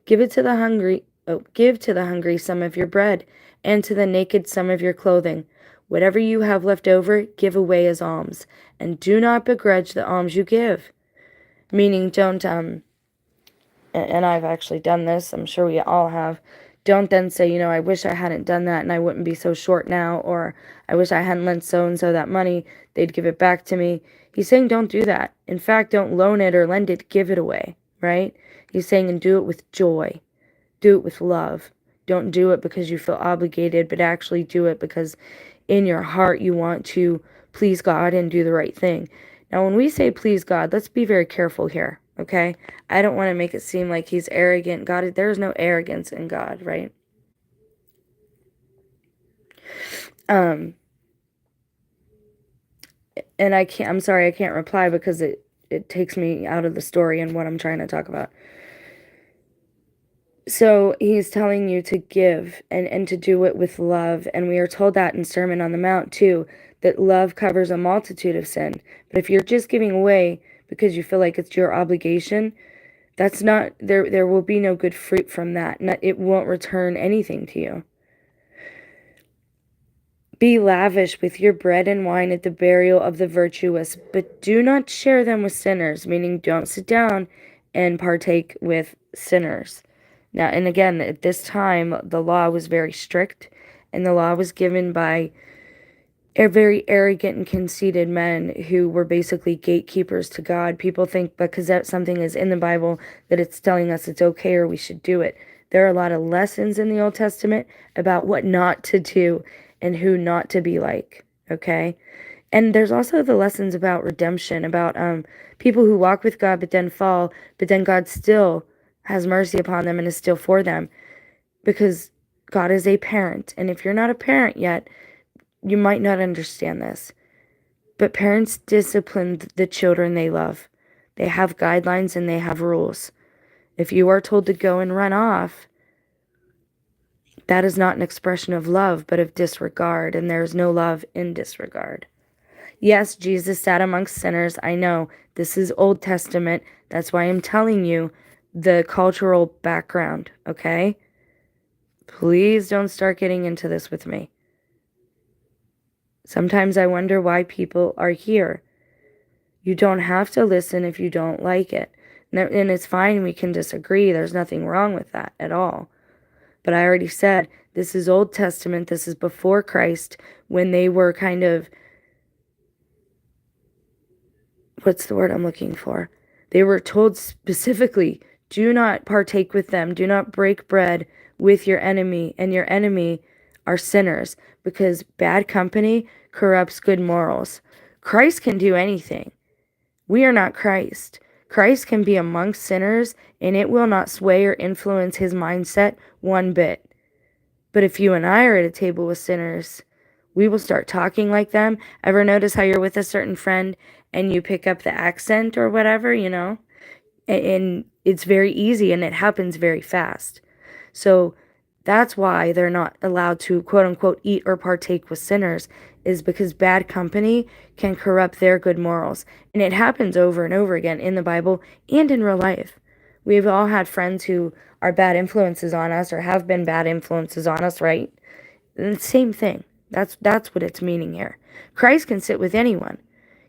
Give it to the hungry. give to the hungry some of your bread, and to the naked some of your clothing. Whatever you have left over, give away as alms, and do not begrudge the alms you give. Meaning, don't and I've actually done this, I'm sure we all have. Don't then say, I wish I hadn't done that and I wouldn't be so short now, or I wish I hadn't lent so and so that money, they'd give it back to me. He's saying don't do that. In fact, don't loan it or lend it, give it away, right? He's saying, and do it with joy. Do it with love. Don't do it because you feel obligated, but actually do it because in your heart you want to please God and do the right thing. Now, when we say please God, let's be very careful here, okay? I don't want to make it seem like he's arrogant. God, there is no arrogance in God, right? And I'm sorry, I can't reply because it takes me out of the story and what I'm trying to talk about. So he's telling you to give and to do it with love. And we are told that in Sermon on the Mount too, that love covers a multitude of sin. But if you're just giving away because you feel like it's your obligation, that's not, there will be no good fruit from that. It won't return anything to you. Be lavish with your bread and wine at the burial of the virtuous, but do not share them with sinners, meaning don't sit down and partake with sinners. Now, and again, at this time, the law was very strict, and the law was given by very arrogant and conceited men who were basically gatekeepers to God. People think because that something is in the Bible that it's telling us it's okay or we should do it. There are a lot of lessons in the Old Testament about what not to do and who not to be like, okay? And there's also the lessons about redemption, about people who walk with God but then fall, but then God still has mercy upon them and is still for them because God is a parent. And if you're not a parent yet, you might not understand this. But parents discipline the children they love. They have guidelines and they have rules. If you are told to go and run off, that is not an expression of love, but of disregard, and there is no love in disregard. Yes, Jesus sat amongst sinners. I know this is Old Testament. That's why I'm telling you the cultural background, okay? Please don't start getting into this with me. Sometimes I wonder why people are here. You don't have to listen if you don't like it. And it's fine, we can disagree. There's nothing wrong with that at all. But I already said, this is Old Testament. This is before Christ, when they were kind of, what's the word I'm looking for? They were told specifically, do not partake with them. Do not break bread with your enemy. And your enemy are sinners, because bad company corrupts good morals. Christ can do anything. We are not Christ. Christ can be amongst sinners, and it will not sway or influence his mindset one bit. But if you and I are at a table with sinners, we will start talking like them. Ever notice how you're with a certain friend and you pick up the accent or whatever, And it's very easy and it happens very fast. So that's why they're not allowed to, quote unquote, eat or partake with sinners, is because bad company can corrupt their good morals. And it happens over and over again in the Bible and in real life. We've all had friends who are bad influences on us or have been bad influences on us, right? And the same thing. That's what it's meaning here. Christ can sit with anyone.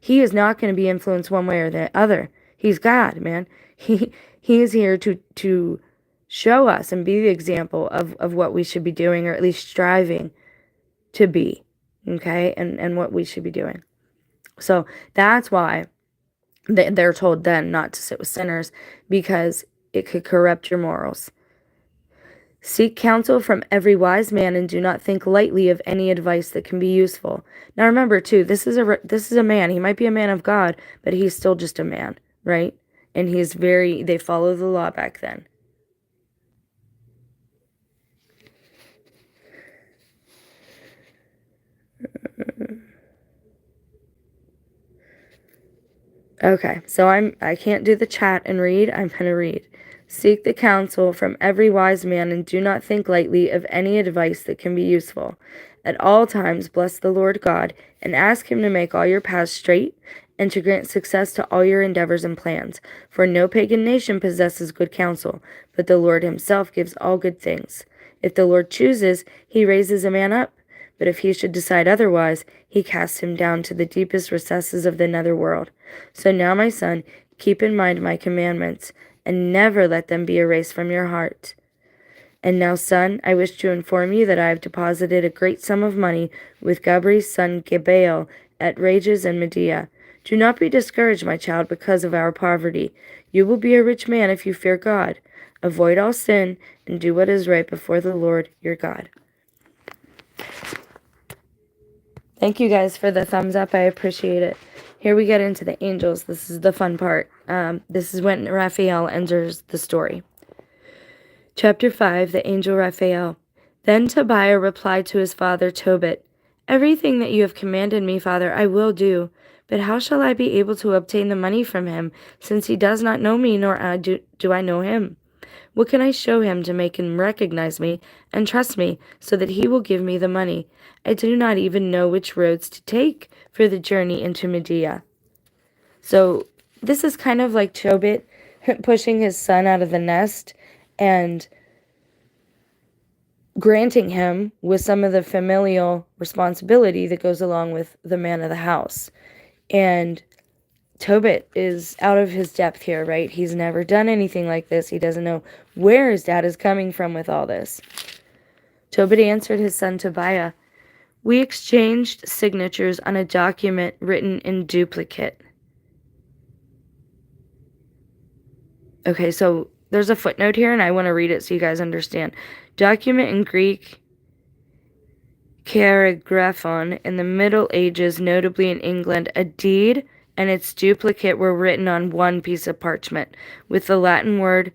He is not going to be influenced one way or the other. He's God, man. He is here to show us and be the example of what we should be doing, or at least striving to be, okay, and what we should be doing. So that's why they're told then not to sit with sinners, because it could corrupt your morals. Seek counsel from every wise man, and do not think lightly of any advice that can be useful. Now remember too, this is a man. He might be a man of God, but he's still just a man, right? And they follow the law back then. Okay, so I can't do the chat and read. I'm going to read. Seek the counsel from every wise man, and do not think lightly of any advice that can be useful. At all times bless the Lord God, and ask him to make all your paths straight, and to grant success to all your endeavors and plans. For no pagan nation possesses good counsel, but the Lord himself gives all good things. If the Lord chooses, he raises a man up, but if he should decide otherwise, he casts him down to the deepest recesses of the nether world. So now, my son, keep in mind my commandments, and never let them be erased from your heart. And now, son, I wish to inform you that I have deposited a great sum of money with Gabri's son Gabael at Rages in Media. Do not be discouraged, my child, because of our poverty. You will be a rich man if you fear God. Avoid all sin and do what is right before the Lord your God. Thank you guys for the thumbs up. I appreciate it. Here we get into the angels. This is the fun part. This is when Raphael enters the story. Chapter 5, the angel Raphael. Then Tobiah replied to his father Tobit, Everything that you have commanded me, father, I will do. But how shall I be able to obtain the money from him, since he does not know me, nor do I know him? What can I show him to make him recognize me and trust me, so that he will give me the money? I do not even know which roads to take for the journey into Media. So this is kind of like Tobit pushing his son out of the nest and granting him with some of the familial responsibility that goes along with the man of the house. And Tobit is out of his depth here, right? He's never done anything like this. He doesn't know where his dad is coming from with all this. Tobit answered his son Tobiah, We exchanged signatures on a document written in duplicate. Okay, so there's a footnote here, and I want to read it so you guys understand. Document in Greek, charagraphon, in the Middle Ages, notably in England, a deed and its duplicate were written on one piece of parchment, with the Latin word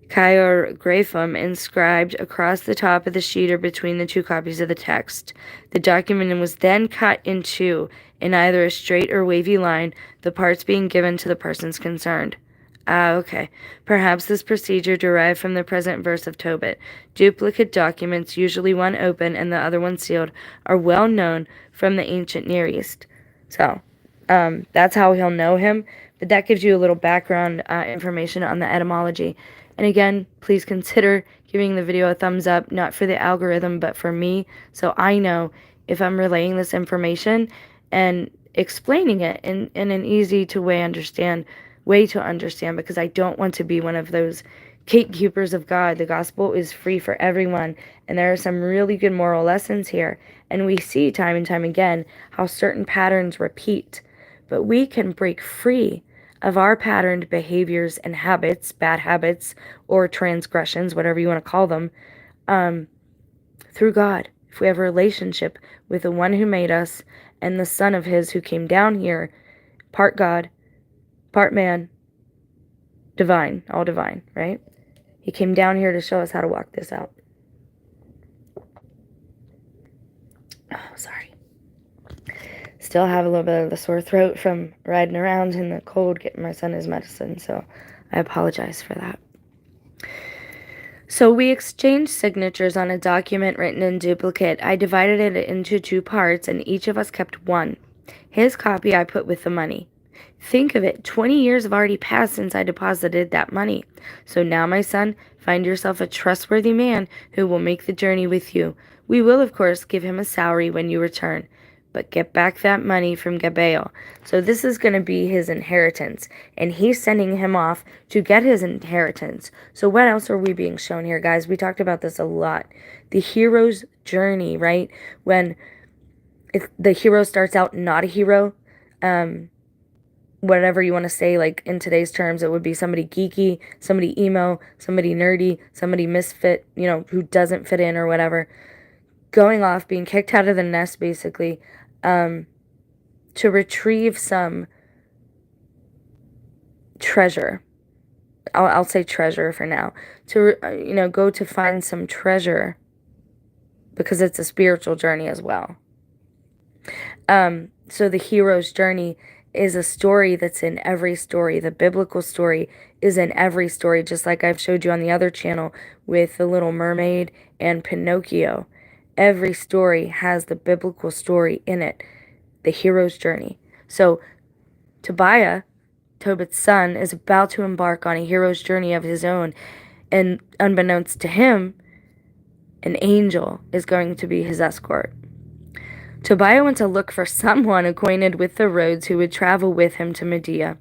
charagraphum inscribed across the top of the sheet or between the two copies of the text. The document was then cut in two, in either a straight or wavy line, the parts being given to the persons concerned. Okay. Perhaps this procedure derived from the present verse of Tobit. Duplicate documents, usually one open and the other one sealed, are well known from the ancient Near East. So, that's how he'll know him. But that gives you a little background information on the etymology. And again, please consider giving the video a thumbs up, not for the algorithm, but for me, so I know if I'm relaying this information and explaining it in an easy to way to understand, because I don't want to be one of those gatekeepers of God. The gospel is free for everyone, and there are some really good moral lessons here, and we see time and time again how certain patterns repeat, but we can break free of our patterned behaviors and habits, bad habits or transgressions, whatever you want to call them, through God. If we have a relationship with the one who made us and the Son of his who came down here, part God, part man, divine, all divine, right? He came down here to show us how to walk this out. Oh, sorry. Still have a little bit of the sore throat from riding around in the cold getting my son his medicine, so I apologize for that. So we exchanged signatures on a document written in duplicate. I divided it into two parts, and each of us kept one. His copy I put with the money. Think of it, 20 years have already passed since I deposited that money. So now, my son, find yourself a trustworthy man who will make the journey with you. We will, of course, give him a salary when you return, but get back that money from Gabael. So this is going to be his inheritance, and he's sending him off to get his inheritance. So what else are we being shown here, guys? We talked about this a lot. The hero's journey, right? When the hero starts out not a hero, whatever you want to say, like in today's terms, it would be somebody geeky, somebody emo, somebody nerdy, somebody misfit, who doesn't fit in or whatever. Going off, being kicked out of the nest, basically, to retrieve some treasure. I'll say treasure for now. To, go to find some treasure, because it's a spiritual journey as well. So the hero's journey is a story that's in every story. The biblical story is in every story, just like I've showed you on the other channel with The Little Mermaid and Pinocchio. Every story has the biblical story in it, the hero's journey. So Tobiah, Tobit's son, is about to embark on a hero's journey of his own, and unbeknownst to him, an angel is going to be his escort. Tobiah went to look for someone acquainted with the roads who would travel with him to Media.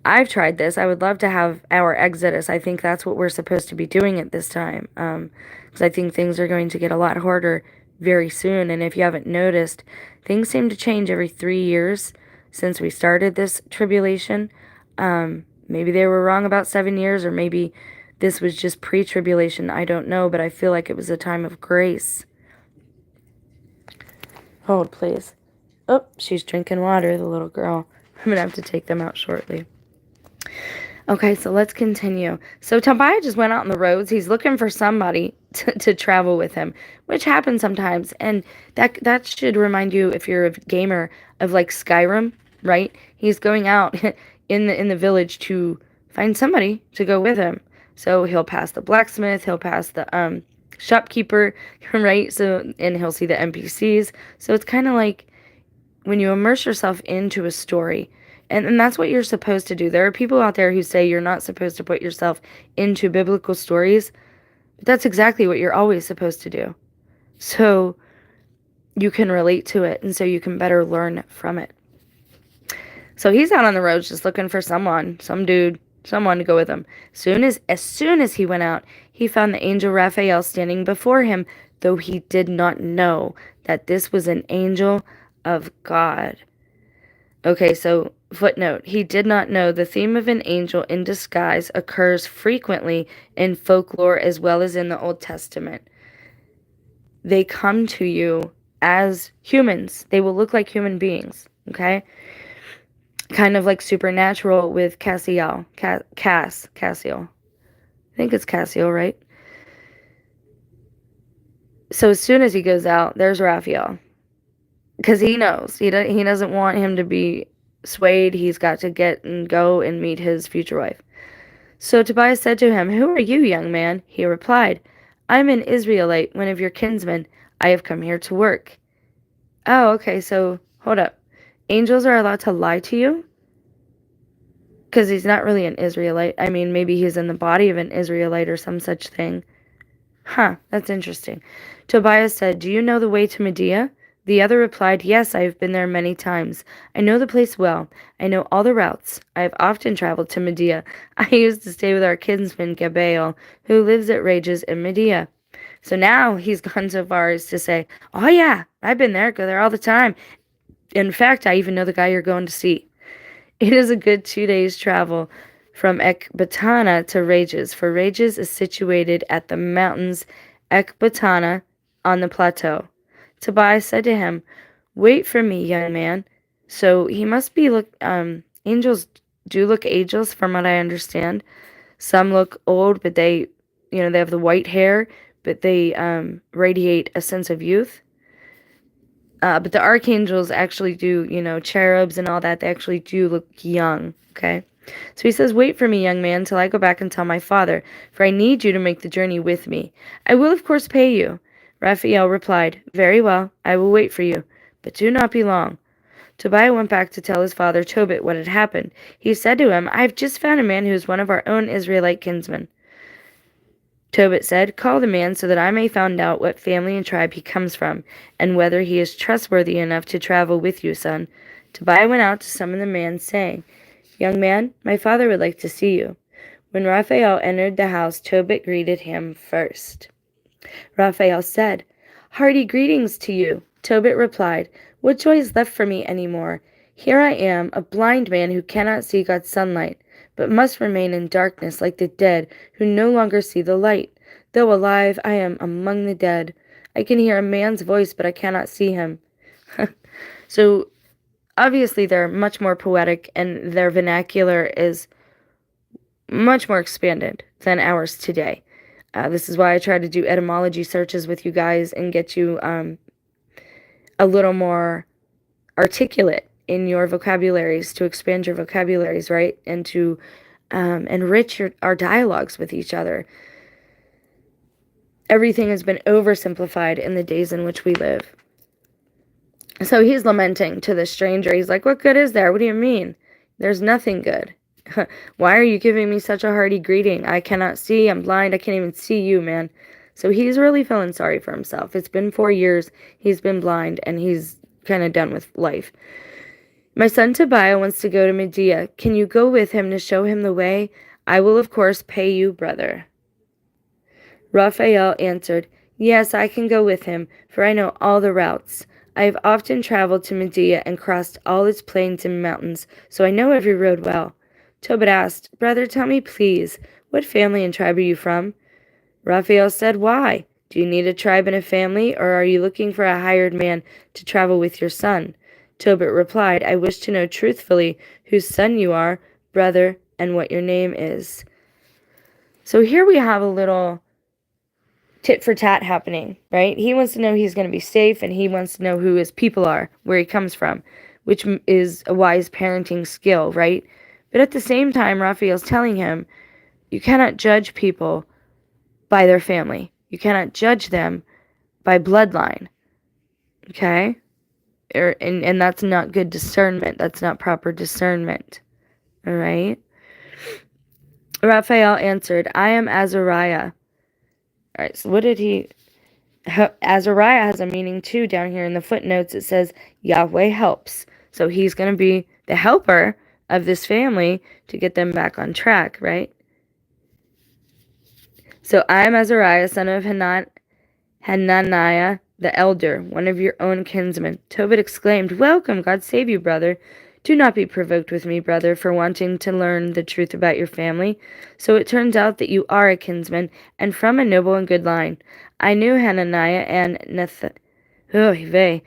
I've tried this. I would love to have our exodus. I think that's what we're supposed to be doing at this time. Because I think things are going to get a lot harder very soon. And if you haven't noticed, things seem to change every 3 years since we started this tribulation. Maybe they were wrong about 7 years, or maybe this was just pre-tribulation. I don't know, but I feel like it was a time of grace. Hold, please. Oh, she's drinking water, the little girl. I'm going to have to take them out shortly. Okay, so let's continue. So Tobiah just went out on the roads. He's looking for somebody to travel with him, which happens sometimes. And that should remind you, if you're a gamer, of like Skyrim, right? He's going out in the village to find somebody to go with him. So he'll pass the blacksmith, he'll pass the shopkeeper, right? So, and he'll see the NPCs. So it's kind of like when you immerse yourself into a story, and that's what you're supposed to do. There are people out there who say you're not supposed to put yourself into biblical stories, but that's exactly what you're always supposed to do. So you can relate to it, and so you can better learn from it. So he's out on the roads just looking for someone, some dude, someone to go with him. As soon as he went out, he found the angel Raphael standing before him, though he did not know that this was an angel of God. Okay, so footnote, he did not know the theme of an angel in disguise occurs frequently in folklore as well as in the Old Testament. They come to you as humans. They will look like human beings, okay? Kind of like Supernatural with Cassiel. Cassiel. I think it's Cassiel, right? So as soon as he goes out, there's Raphael. Because he knows. He doesn't want him to be swayed. He's got to get and go and meet his future wife. So Tobiah said to him, "Who are you, young man?" He replied, "I'm an Israelite, one of your kinsmen. I have come here to work." Oh, okay, so hold up. Angels are allowed to lie to you? Because he's not really an Israelite. I mean, maybe he's in the body of an Israelite or some such thing. Huh, that's interesting. Tobiah said, "Do you know the way to Media?" The other replied, "Yes, I have been there many times. I know the place well. I know all the routes. I have often traveled to Media. I used to stay with our kinsman Gabael, who lives at Rages in Media." So now he's gone so far as to say, "Oh yeah, I've been there, go there all the time. In fact, I even know the guy you're going to see." It is a good 2 days travel from Ecbatana to Rages, for Rages is situated at the mountains Ecbatana on the plateau. Tobias said to him, "Wait for me, young man." So he must be angels do look ageless from what I understand. Some look old, but they have the white hair, but they radiate a sense of youth. But the archangels actually do, cherubs and all that, they actually do look young, okay? So he says, "Wait for me, young man, till I go back and tell my father, for I need you to make the journey with me. I will, of course, pay you." Raphael replied, "Very well, I will wait for you, but do not be long." Tobiah went back to tell his father Tobit what had happened. He said to him, "I have just found a man who is one of our own Israelite kinsmen." Tobit said, "Call the man so that I may find out what family and tribe he comes from, and whether he is trustworthy enough to travel with you, son." Tobiah went out to summon the man, saying, "Young man, my father would like to see you." When Raphael entered the house, Tobit greeted him first. Raphael said, "Hearty greetings to you." Tobit replied, "What joy is left for me any more? Here I am, a blind man who cannot see God's sunlight, but must remain in darkness like the dead who no longer see the light. Though alive, I am among the dead. I can hear a man's voice, but I cannot see him." So, obviously, they're much more poetic, and their vernacular is much more expanded than ours today. This is why I try to do etymology searches with you guys and get you a little more articulate in your vocabularies, to expand your vocabularies, right? And to enrich our dialogues with each other. Everything has been oversimplified in the days in which we live. So he's lamenting to the stranger. He's like, what good is there? What do you mean? There's nothing good. Why are you giving me such a hearty greeting? I cannot see. I'm blind. I can't even see you, man. So he's really feeling sorry for himself. It's been 4 years. He's been blind, and he's kind of done with life. My son Tobiah wants to go to Media. Can you go with him to show him the way? I will, of course, pay you, brother. Raphael answered, Yes, I can go with him, for I know all the routes. I have often traveled to Media and crossed all its plains and mountains, so I know every road well. Tobit asked, Brother, tell me, please, what family and tribe are you from? Raphael said, Why? Do you need a tribe and a family, or are you looking for a hired man to travel with your son? Tobit replied, I wish to know truthfully whose son you are, brother, and what your name is. So here we have a little tit for tat happening, right? He wants to know he's going to be safe, and he wants to know who his people are, where he comes from, which is a wise parenting skill, right? But at the same time, Raphael's telling him, you cannot judge people by their family. You cannot judge them by bloodline, okay? And that's not good discernment. That's not proper discernment, all right? Raphael answered, I am Azariah. All right, so what did he... Azariah has a meaning too. Down here in the footnotes it says Yahweh helps. So he's going to be the helper of this family to get them back on track, right? So I am Azariah, son of Hananiah the elder, one of your own kinsmen. Tobit exclaimed, Welcome, God save you, brother. Do not be provoked with me, brother, for wanting to learn the truth about your family. So it turns out that you are a kinsman, and from a noble and good line. I knew Hananiah and Nathaniah,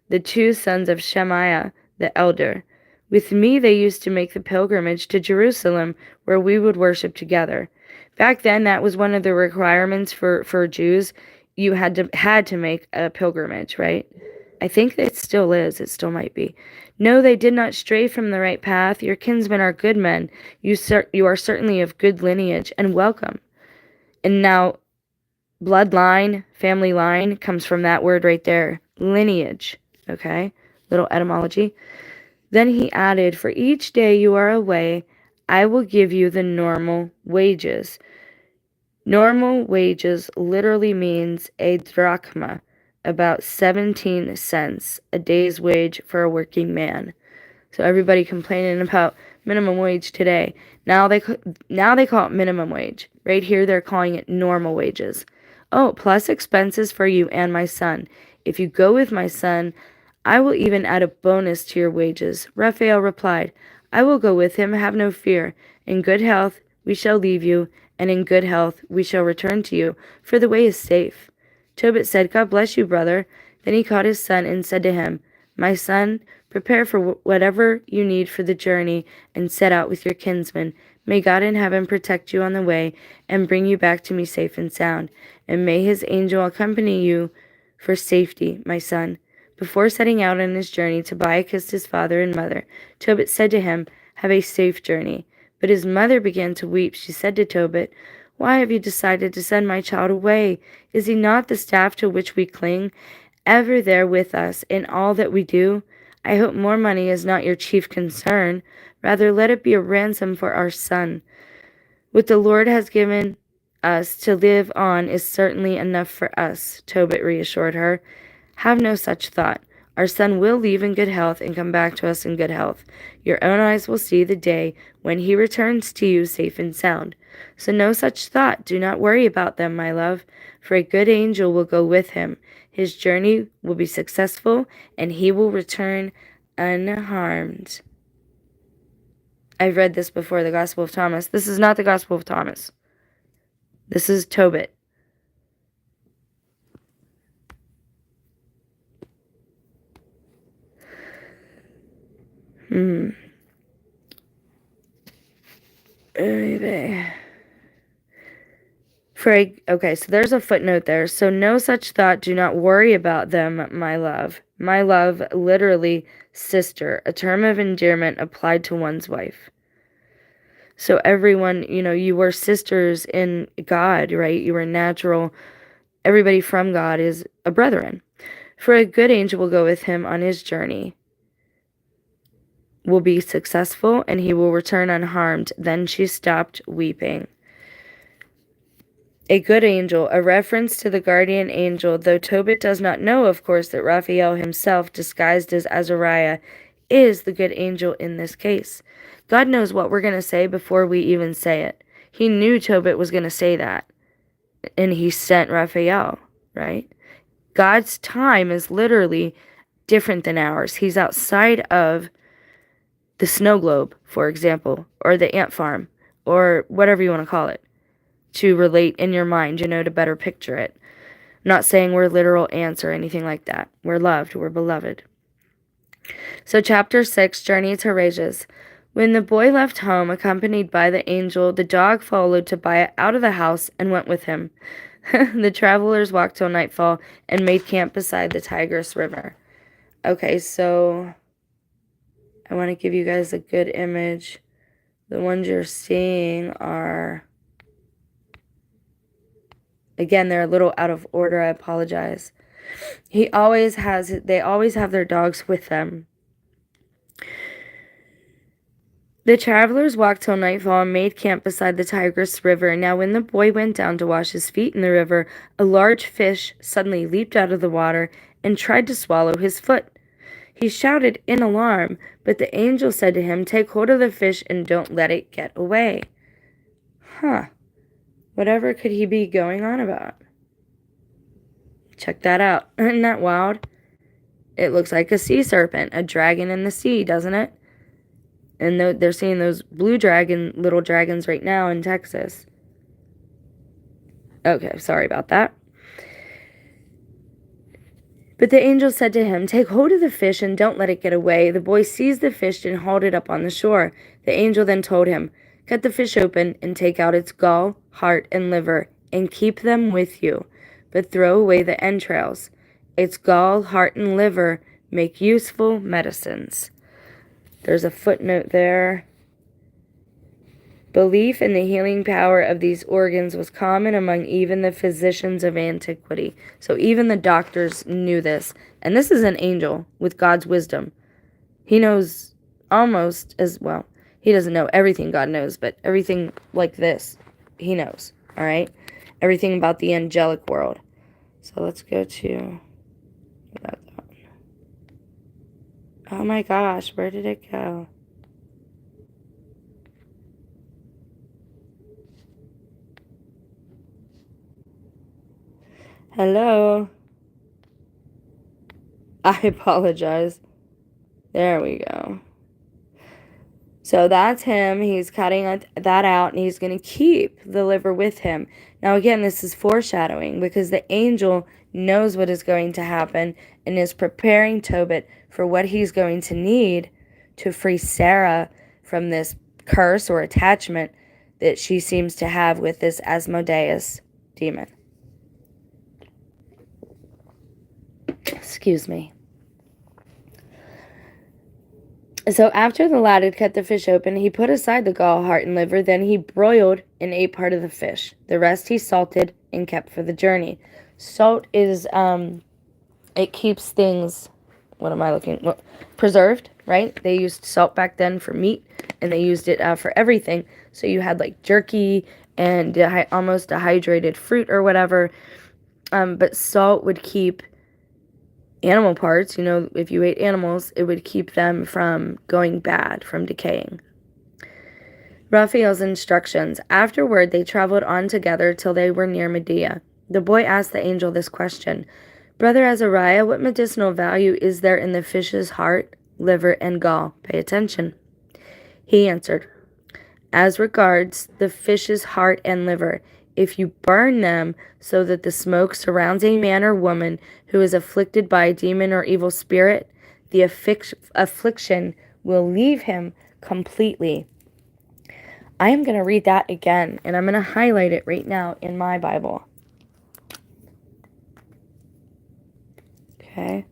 the two sons of Shemaiah the elder. With me they used to make the pilgrimage to Jerusalem, where we would worship together. Back then, that was one of the requirements for Jews. You had to make a pilgrimage, right? I think it still is. It still might be. No, they did not stray from the right path. Your kinsmen are good men. You are certainly of good lineage, and welcome. And now, bloodline, family line, comes from that word right there, lineage, okay? Little etymology. Then he added, For each day you are away, I will give you the normal wages. Normal wages literally means a drachma, about 17 cents, a day's wage for a working man. So everybody complaining about minimum wage today. Now they call it minimum wage. Right here they're calling it normal wages. Oh, plus expenses for you and my son. If you go with my son, I will even add a bonus to your wages. Raphael replied, I will go with him, have no fear. In good health we shall leave you, and in good health we shall return to you, for the way is safe. Tobit said, God bless you, brother. Then he called his son and said to him, My son, prepare for whatever you need for the journey, and set out with your kinsmen. May God in heaven protect you on the way, and bring you back to me safe and sound. And may his angel accompany you for safety, my son. Before setting out on his journey, Tobiah kissed his father and mother. Tobit said to him, Have a safe journey. But his mother began to weep. She said to Tobit, Why have you decided to send my child away? Is he not the staff to which we cling, ever there with us in all that we do? I hope more money is not your chief concern. Rather, let it be a ransom for our son. What the Lord has given us to live on is certainly enough for us, Tobit reassured her. Have no such thought. Our son will leave in good health and come back to us in good health. Your own eyes will see the day when he returns to you safe and sound. So no such thought. Do not worry about them, my love, for a good angel will go with him. His journey will be successful, and he will return unharmed. I've read this before, the Gospel of Thomas. This is not the Gospel of Thomas. This is Tobit. Okay, so there's a footnote there. So no such thought. Do not worry about them, my love. My love, literally sister, a term of endearment applied to one's wife. So everyone, you were sisters in God, right? You were natural Everybody from God is a brethren. For a good angel will go with him on his journey, will be successful, and he will return unharmed. Then she stopped weeping. A good angel, a reference to the guardian angel, though Tobit does not know, of course, that Raphael himself, disguised as Azariah, is the good angel in this case. God knows what we're going to say before we even say it. He knew Tobit was going to say that, and he sent Raphael, right? God's time is literally different than ours. He's outside of the snow globe, for example, or the ant farm, or whatever you want to call it, to relate in your mind, to better picture it. I'm not saying we're literal ants or anything like that. We're loved. We're beloved. So chapter 6, Journey to Rages. When the boy left home, accompanied by the angel, the dog followed Tobiah out of the house and went with him. The travelers walked till nightfall and made camp beside the Tigris River. Okay, so I want to give you guys a good image. The ones you're seeing are, again, they're a little out of order. I apologize. They always have their dogs with them. The travelers walked till nightfall and made camp beside the Tigris River. Now when the boy went down to wash his feet in the river, a large fish suddenly leaped out of the water and tried to swallow his foot. He shouted in alarm, but the angel said to him, "Take hold of the fish and don't let it get away." Whatever could he be going on about? Check that out. Isn't that wild? It looks like a sea serpent, a dragon in the sea, doesn't it? And they're seeing those little dragons right now in Texas. Okay, sorry about that. But the angel said to him, "Take hold of the fish and don't let it get away." The boy seized the fish and hauled it up on the shore. The angel then told him, "Cut the fish open and take out its gall, heart, and liver, and keep them with you, but throw away the entrails. Its gall, heart, and liver make useful medicines." There's a footnote there. Belief in the healing power of these organs was common among even the physicians of antiquity. So even the doctors knew this. And this is an angel with God's wisdom. He knows almost as well. He doesn't know everything God knows, but everything like this, he knows. All right? Everything about the angelic world. So let's go to... Oh my gosh, where did it go? Hello? I apologize. There we go. So that's him. He's cutting that out, and he's going to keep the liver with him. Now, again, this is foreshadowing because the angel knows what is going to happen and is preparing Tobit for what he's going to need to free Sarah from this curse or attachment that she seems to have with this Asmodeus demon. Excuse me. So after the lad had cut the fish open, he put aside the gall, heart, and liver. Then he broiled and ate part of the fish. The rest he salted and kept for the journey. Salt is, it keeps things, preserved, right? They used salt back then for meat, and they used it for everything. So you had like jerky and almost dehydrated fruit or whatever. But salt would keep animal parts, if you ate animals, it would keep them from going bad, from decaying. Raphael's instructions. Afterward, they traveled on together till they were near Media. The boy asked the angel this question, "Brother Azariah, what medicinal value is there in the fish's heart, liver, and gall? Pay attention." He answered, "As regards the fish's heart and liver, if you burn them so that the smoke surrounds a man or woman who is afflicted by a demon or evil spirit, the affliction will leave him completely." I am going to read that again, and I'm going to highlight it right now in my Bible. Okay.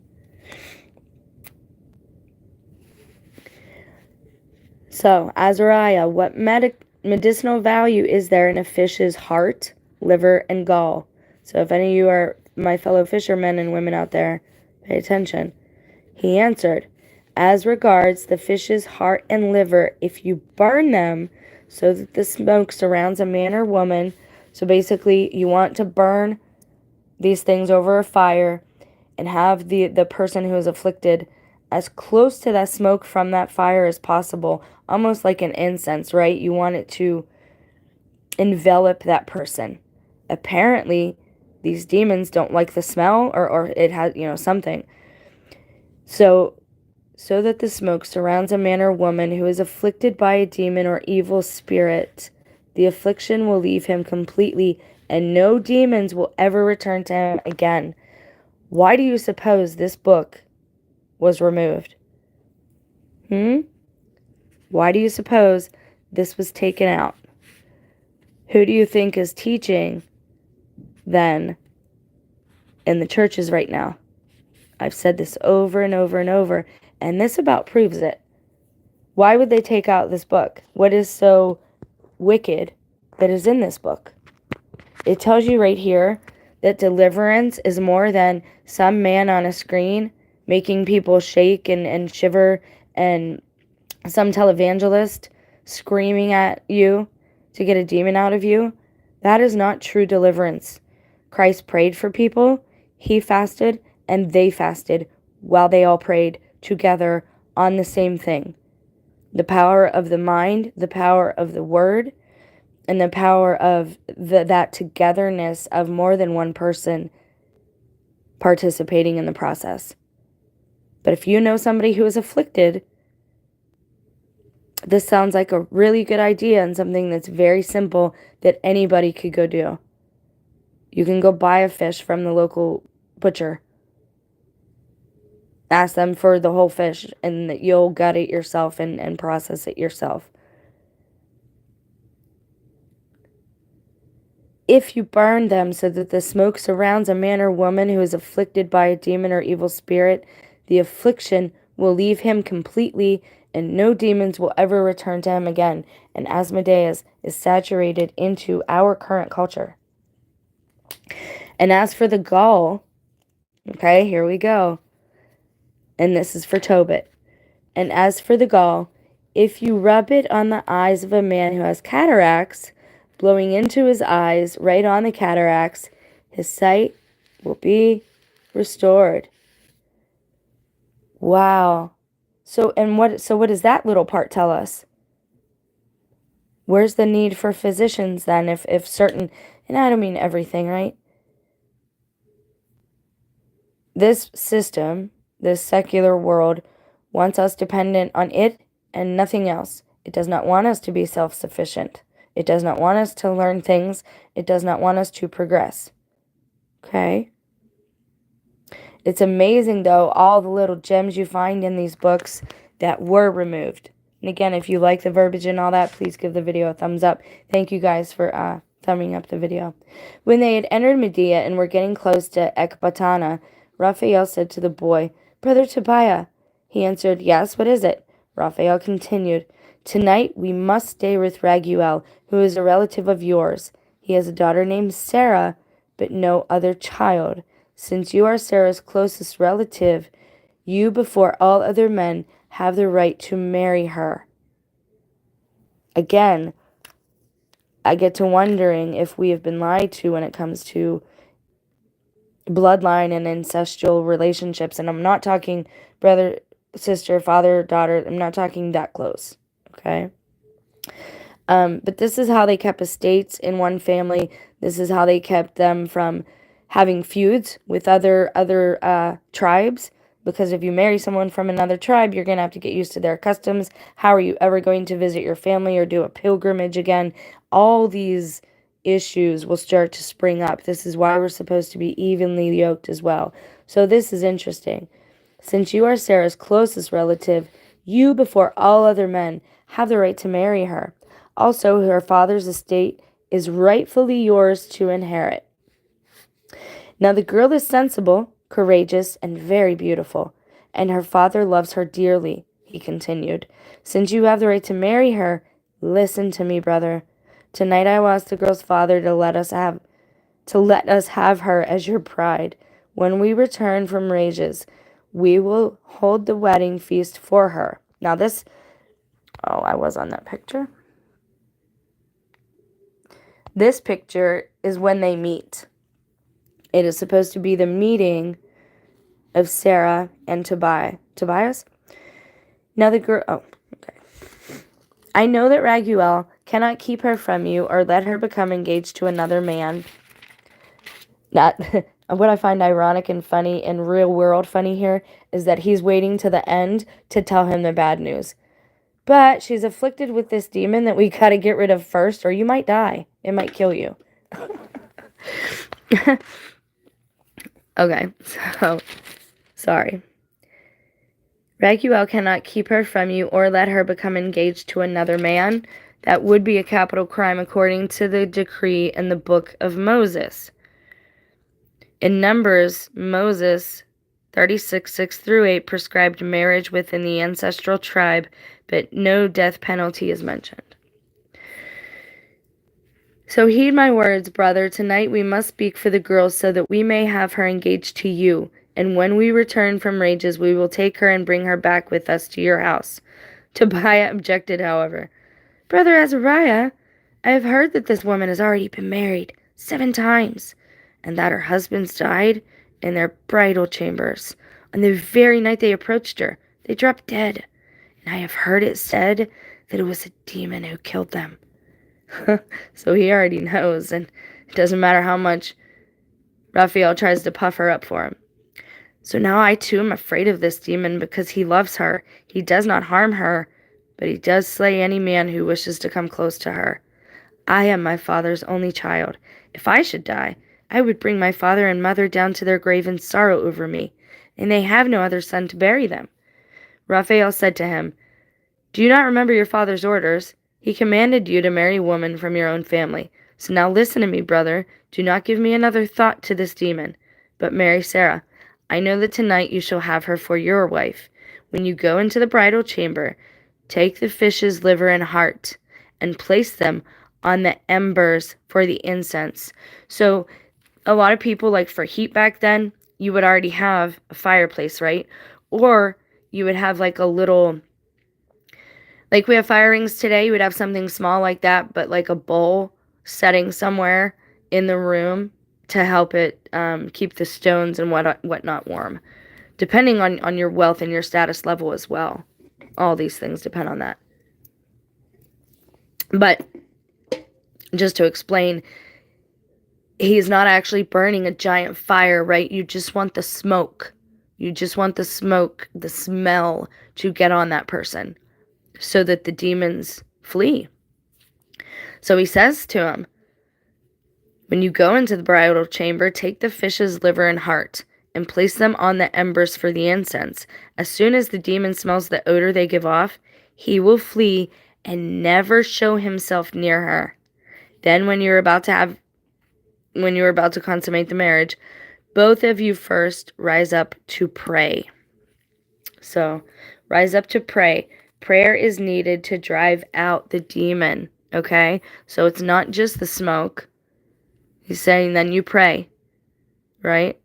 So, Azariah, what medicinal value is there in a fish's heart, liver, and gall? So if any of you are my fellow fishermen and women out there, pay attention. He answered, as regards the fish's heart and liver, if you burn them so that the smoke surrounds a man or woman, so basically you want to burn these things over a fire and have the person who is afflicted as close to that smoke from that fire as possible, almost like an incense, right? You want it to envelop that person. Apparently, these demons don't like the smell, or it has, something. So that the smoke surrounds a man or woman who is afflicted by a demon or evil spirit, the affliction will leave him completely, and no demons will ever return to him again. Why do you suppose this book was removed? Why do you suppose this was taken out? Who do you think is teaching then in the churches right now? I've said this over and over and over, and this about proves it. Why would they take out this book? What is so wicked that is in this book? It tells you right here that deliverance is more than some man on a screen making people shake and shiver, and some televangelist screaming at you to get a demon out of you. That is not true deliverance. Christ prayed for people, he fasted, and they fasted while they all prayed together on the same thing. The power of the mind, the power of the word, and the power of that togetherness of more than one person participating in the process. But if you know somebody who is afflicted, this sounds like a really good idea and something that's very simple that anybody could go do. You can go buy a fish from the local butcher. Ask them for the whole fish, and that you'll gut it yourself and process it yourself. If you burn them so that the smoke surrounds a man or woman who is afflicted by a demon or evil spirit, the affliction will leave him completely, and no demons will ever return to him again. And Asmodeus is saturated into our current culture. And as for the gall, okay, here we go. And this is for Tobit. And as for the gall, if you rub it on the eyes of a man who has cataracts, blowing into his eyes right on the cataracts, his sight will be restored. Wow. So what does that little part tell us? Where's the need for physicians then if certain, and I don't mean everything, right? This system, this secular world, wants us dependent on it and nothing else. It does not want us to be self-sufficient. It does not want us to learn things. It does not want us to progress. Okay? It's amazing, though, all the little gems you find in these books that were removed. And again, if you like the verbiage and all that, please give the video a thumbs up. Thank you guys for thumbing up the video. When they had entered Media and were getting close to Ecbatana, Raphael said to the boy, Brother Tobiah. He answered, Yes, what is it? Raphael continued, Tonight we must stay with Raguel, who is a relative of yours. He has a daughter named Sarah, but no other child. Since you are Sarah's closest relative, you, before all other men, have the right to marry her. Again, I get to wondering if we have been lied to when it comes to bloodline and ancestral relationships. And I'm not talking brother, sister, father, daughter. I'm not talking that close. Okay? But this is how they kept estates in one family. This is how they kept them from having feuds with other tribes. Because if you marry someone from another tribe, you're going to have to get used to their customs. How are you ever going to visit your family or do a pilgrimage again? All these issues will start to spring up. This is why we're supposed to be evenly yoked as well. So this is interesting. Since you are Sarah's closest relative, you, before all other men, have the right to marry her. Also, her father's estate is rightfully yours to inherit. Now the girl is sensible, courageous, and very beautiful, and her father loves her dearly, he continued. Since you have the right to marry her, listen to me, brother. Tonight I will ask the girl's father to to let us have her as your bride. When we return from rages, we will hold the wedding feast for her. Now this, I was on that picture. This picture is when they meet. It is supposed to be the meeting of Sarah and Tobias. Now the girl, okay. I know that Raguel cannot keep her from you or let her become engaged to another man. That what I find ironic and funny and real world funny here is that he's waiting to the end to tell him the bad news. But she's afflicted with this demon that we gotta get rid of first, or you might die. It might kill you. Okay, so sorry. Raguel cannot keep her from you or let her become engaged to another man. That would be a capital crime according to the decree in the book of Moses. In Numbers, Moses 36:6-8 prescribed marriage within the ancestral tribe, but no death penalty is mentioned. So heed my words, brother. Tonight we must speak for the girls so that we may have her engaged to you. And when we return from rages, we will take her and bring her back with us to your house. Tobiah objected, however. Brother Azariah, I have heard that this woman has already been married 7 times, and that her husbands died in their bridal chambers. On the very night they approached her, they dropped dead. And I have heard it said that it was a demon who killed them. So he already knows, and it doesn't matter how much Raphael tries to puff her up for him. So now I too am afraid of this demon because he loves her. He does not harm her, but he does slay any man who wishes to come close to her. I am my father's only child. If I should die, I would bring my father and mother down to their grave in sorrow over me, and they have no other son to bury them. Raphael said to him, Do you not remember your father's orders? He commanded you to marry a woman from your own family. So now listen to me, brother. Do not give me another thought to this demon, but marry Sarah. I know that tonight you shall have her for your wife. When you go into the bridal chamber, take the fish's liver and heart, and place them on the embers for the incense. So a lot of people, like for heat back then, you would already have a fireplace, right? Or you would have like a little, like we have fire rings today, you would have something small like that, but like a bowl setting somewhere in the room to help it keep the stones and whatnot warm, depending on your wealth and your status level as well. All these things depend on that. But just to explain, he's not actually burning a giant fire, right? You just want the smoke. You just want the smoke, the smell to get on that person so that the demons flee. So he says to him, when you go into the bridal chamber, take the fish's liver and heart and place them on the embers for the incense. As soon as the demon smells the odor they give off, he will flee and never show himself near her. Then when you're about to consummate the marriage, both of you first rise up to pray. So, rise up to pray. Prayer is needed to drive out the demon, okay? So it's not just the smoke. He's saying then you pray, right?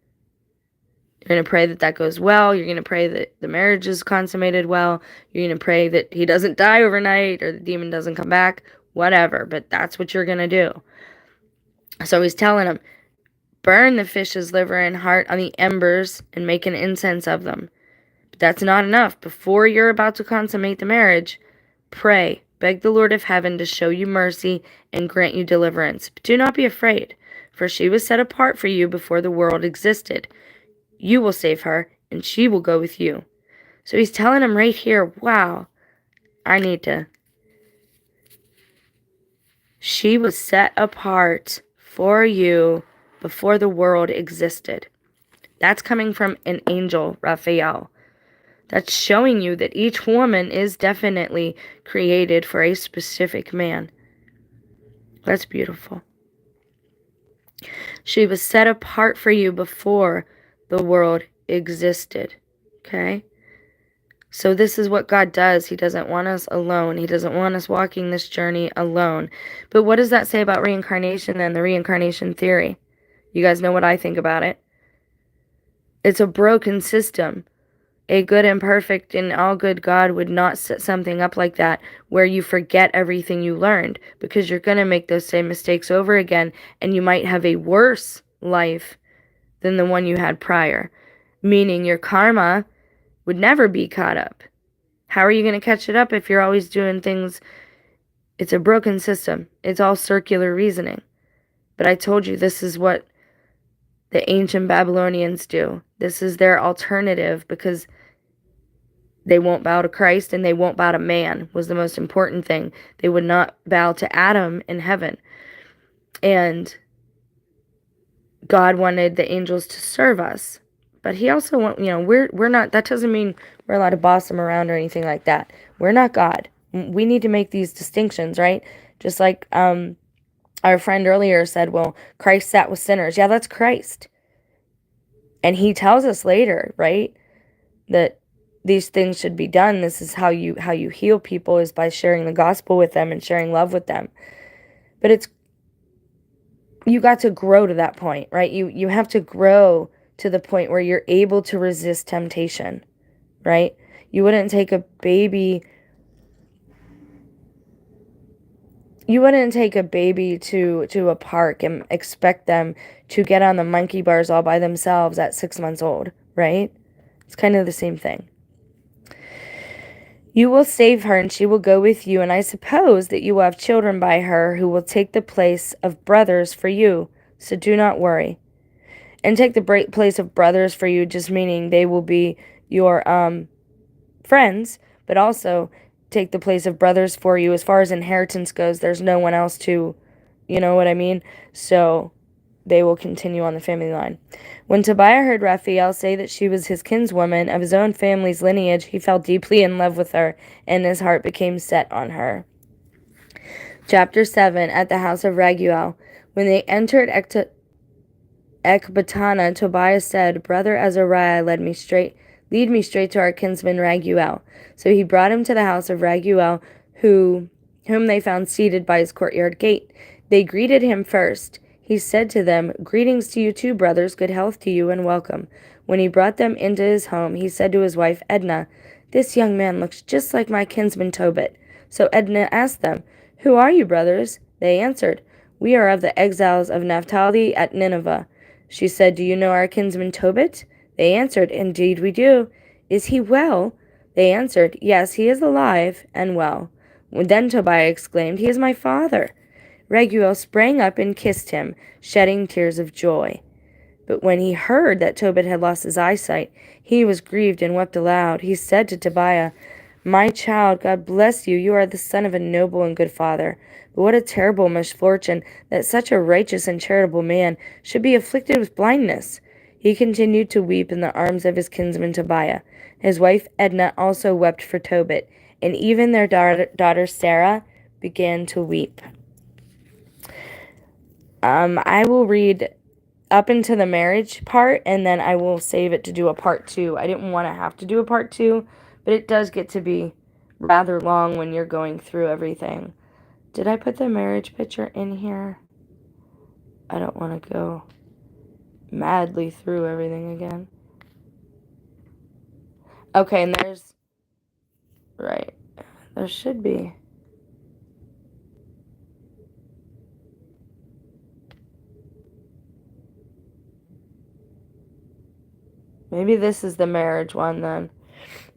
You're going to pray that goes well. You're going to pray that the marriage is consummated well. You're going to pray that he doesn't die overnight or the demon doesn't come back, whatever. But that's what you're going to do. So he's telling him, burn the fish's liver and heart on the embers and make an incense of them. But that's not enough. Before you're about to consummate the marriage, pray. Beg the Lord of heaven to show you mercy and grant you deliverance. But do not be afraid, for she was set apart for you before the world existed. You will save her, and she will go with you. So he's telling him right here, wow, she was set apart for you before the world existed. That's coming from an angel, Raphael. That's showing you that each woman is definitely created for a specific man. That's beautiful. She was set apart for you before the world existed. Okay? So this is what God does. He doesn't want us alone. He doesn't want us walking this journey alone. But what does that say about reincarnation then, the reincarnation theory? You guys know what I think about it. It's a broken system. A good and perfect and all good God would not set something up like that where you forget everything you learned, because you're going to make those same mistakes over again, and you might have a worse life than the one you had prior, meaning your karma would never be caught up. How are you going to catch it up if you're always doing things? It's a broken system. It's all circular reasoning. But I told you, this is what the ancient Babylonians do. This is their alternative, because they won't bow to Christ and they won't bow to man, was the most important thing. They would not bow to Adam in heaven. And God wanted the angels to serve us. But he also we're not, that doesn't mean we're allowed to boss them around or anything like that. We're not God. We need to make these distinctions, right? Just like our friend earlier said, well, Christ sat with sinners. Yeah, that's Christ. And he tells us later, right, that these things should be done. This is how you heal people, is by sharing the gospel with them and sharing love with them. But you got to grow to that point, right? You have to grow to the point where you're able to resist temptation, right? You wouldn't take a baby to a park and expect them to get on the monkey bars all by themselves at 6 months old, right? It's kind of the same thing. You will save her, and she will go with you, and I suppose that you will have children by her who will take the place of brothers for you, so do not worry. And take the place of brothers for you, just meaning they will be your friends, but also take the place of brothers for you. As far as inheritance goes, there's no one else to, you know what I mean? So they will continue on the family line. When Tobiah heard Raphael say that she was his kinswoman of his own family's lineage, he fell deeply in love with her, and his heart became set on her. Chapter 7. At the house of Raguel. When they entered Ecbatana, Tobiah said, Brother Azariah, lead me straight to our kinsman Raguel. So he brought him to the house of Raguel, whom they found seated by his courtyard gate. They greeted him first. He said to them, Greetings to you too, brothers, good health to you, and welcome. When he brought them into his home, he said to his wife Edna, This young man looks just like my kinsman Tobit. So Edna asked them, Who are you, brothers? They answered, We are of the exiles of Naphtali at Nineveh. She said, Do you know our kinsman Tobit? They answered, Indeed we do. Is he well? They answered, Yes, he is alive and well. Then Tobiah exclaimed, He is my father. Raguel sprang up and kissed him, shedding tears of joy. But when he heard that Tobit had lost his eyesight, he was grieved and wept aloud. He said to Tobiah, My child, God bless you. You are the son of a noble and good father. But what a terrible misfortune that such a righteous and charitable man should be afflicted with blindness. He continued to weep in the arms of his kinsman Tobiah. His wife Edna also wept for Tobit, and even their daughter Sarah began to weep. I will read up into the marriage part, and then I will save it to do a part 2. I didn't want to have to do a part 2, but it does get to be rather long when you're going through everything. Did I put the marriage picture in here? I don't want to go madly through everything again. Okay, and there should be. Maybe this is the marriage one then.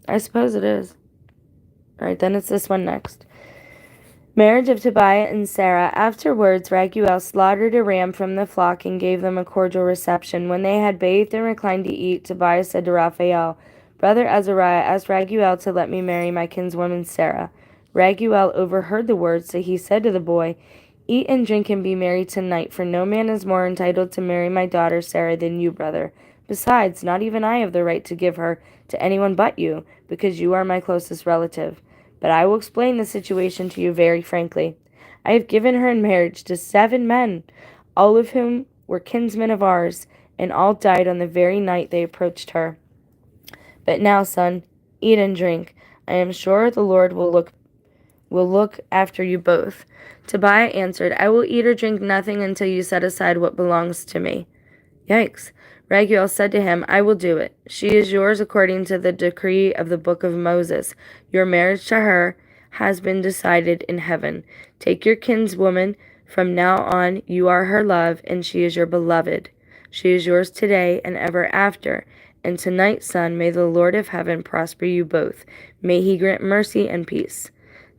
I suppose it is. Alright, then it's this one next. Marriage of Tobiah and Sarah. Afterwards, Raguel slaughtered a ram from the flock and gave them a cordial reception. When they had bathed and reclined to eat, Tobiah said to Raphael, Brother Azariah, ask Raguel to let me marry my kinswoman Sarah. Raguel overheard the words, so he said to the boy, Eat and drink and be merry tonight, for no man is more entitled to marry my daughter Sarah than you, brother. Besides, not even I have the right to give her to anyone but you, because you are my closest relative. But I will explain the situation to you very frankly. I have given her in marriage to 7 men, all of whom were kinsmen of ours, and all died on the very night they approached her. But now, son, eat and drink. I am sure the Lord will look after you both. Tobiah answered, I will eat or drink nothing until you set aside what belongs to me. Yikes. Raguel said to him, I will do it. She is yours according to the decree of the book of Moses. Your marriage to her has been decided in heaven. Take your kinswoman. From now on, you are her love, and she is your beloved. She is yours today and ever after. And tonight, son, may the Lord of heaven prosper you both. May he grant mercy and peace.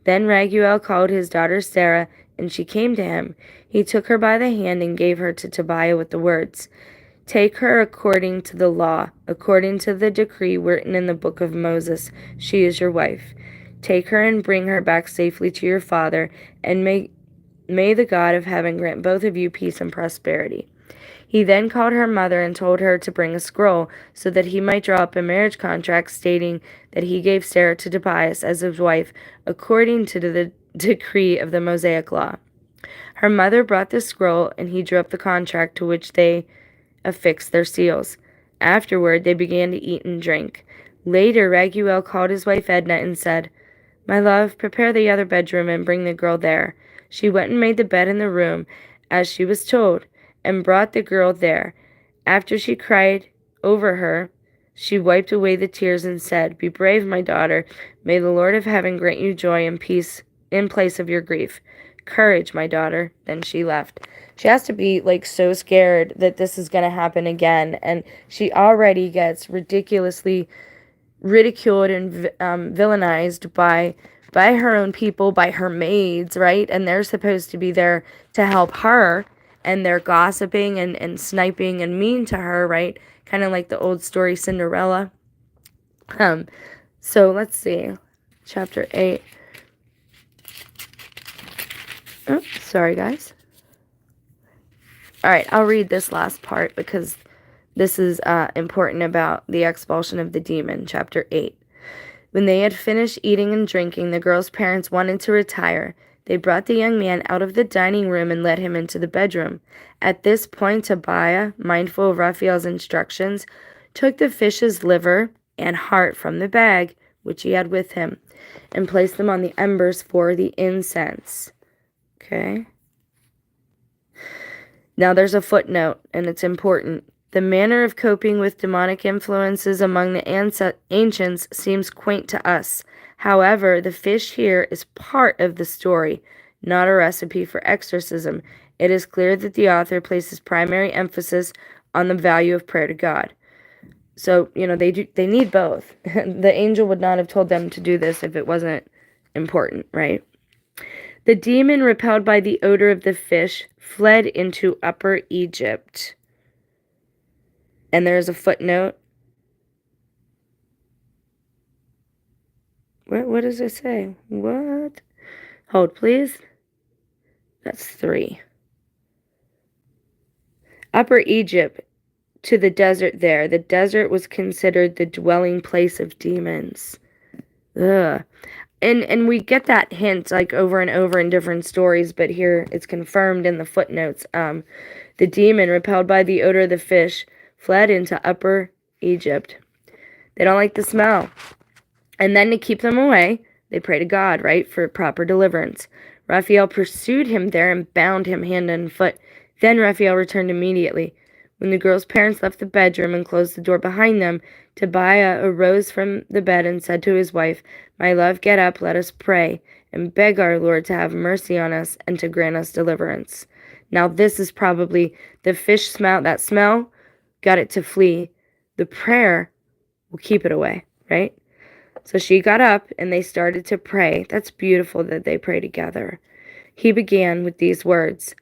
Then Raguel called his daughter Sarah, and she came to him. He took her by the hand and gave her to Tobiah with the words, Take her according to the law, according to the decree written in the book of Moses. She is your wife. Take her and bring her back safely to your father, and may the God of heaven grant both of you peace and prosperity. He then called her mother and told her to bring a scroll, so that he might draw up a marriage contract stating that he gave Sarah to Tobias as his wife, according to the decree of the Mosaic law. Her mother brought the scroll, and he drew up the contract, to which they affixed their seals. Afterward, they began to eat and drink. Later, Raguel called his wife Edna and said, My love, prepare the other bedroom and bring the girl there. She went and made the bed in the room, as she was told, and brought the girl there. After she cried over her, she wiped away the tears and said, Be brave, my daughter. May the Lord of heaven grant you joy and peace in place of your grief. Courage, my daughter. Then she left. She has to be so scared that this is going to happen again, and she already gets ridiculously ridiculed and villainized by her own people, by her maids, right? And they're supposed to be there to help her, and they're gossiping and sniping and mean to her, right? Kind of like the old story Cinderella. So let's see. Chapter 8. Oh, sorry, guys. All right, I'll read this last part because this is important about the expulsion of the demon. Chapter 8. When they had finished eating and drinking, the girl's parents wanted to retire. They brought the young man out of the dining room and led him into the bedroom. At this point, Tobiah, mindful of Raphael's instructions, took the fish's liver and heart from the bag which he had with him and placed them on the embers for the incense. Okay. Now there's a footnote, and it's important. The manner of coping with demonic influences among the ancients seems quaint to us. However, the fish here is part of the story, not a recipe for exorcism. It is clear that the author places primary emphasis on the value of prayer to God. So, they need both. The angel would not have told them to do this if it wasn't important, right? The demon, repelled by the odor of the fish, fled into Upper Egypt. And there's a footnote. What does it say? What? Hold, please. That's 3. Upper Egypt, to the desert there. The desert was considered the dwelling place of demons. Ugh. And we get that hint over and over in different stories, but here it's confirmed in the footnotes. The demon, repelled by the odor of the fish, fled into Upper Egypt. They don't like the smell. And then to keep them away, they pray to God, right, for proper deliverance. Raphael pursued him there and bound him hand and foot. Then Raphael returned immediately. When the girl's parents left the bedroom and closed the door behind them, Tobiah arose from the bed and said to his wife, My love, get up, let us pray, and beg our Lord to have mercy on us and to grant us deliverance. Now this is probably the fish smell. That smell got it to flee. The prayer will keep it away, right? So she got up and they started to pray. That's beautiful that they pray together. He began with these words,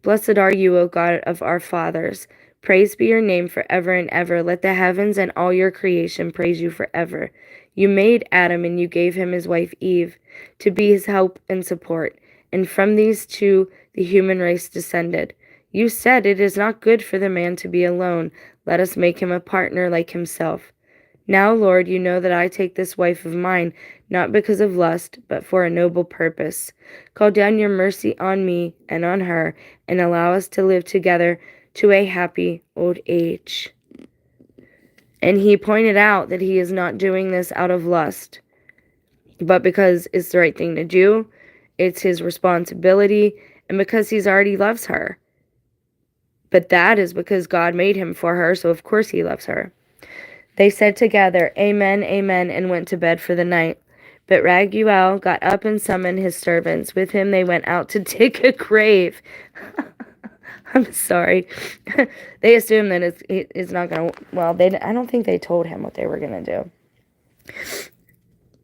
Blessed are you, O God of our fathers. Praise be your name forever and ever. Let the heavens and all your creation praise you forever. You made Adam and you gave him his wife Eve to be his help and support. And from these two the human race descended. You said it is not good for the man to be alone. Let us make him a partner like himself. Now, Lord, you know that I take this wife of mine, not because of lust, but for a noble purpose. Call down your mercy on me and on her, and allow us to live together to a happy old age. And he pointed out that he is not doing this out of lust, but because it's the right thing to do, it's his responsibility, and because he already loves her. But that is because God made him for her, so of course he loves her. They said together, Amen, amen, and went to bed for the night. But Raguel got up and summoned his servants. With him they went out to dig a grave. I'm sorry. They assume that it's not going to, well, I don't think they told him what they were going to do.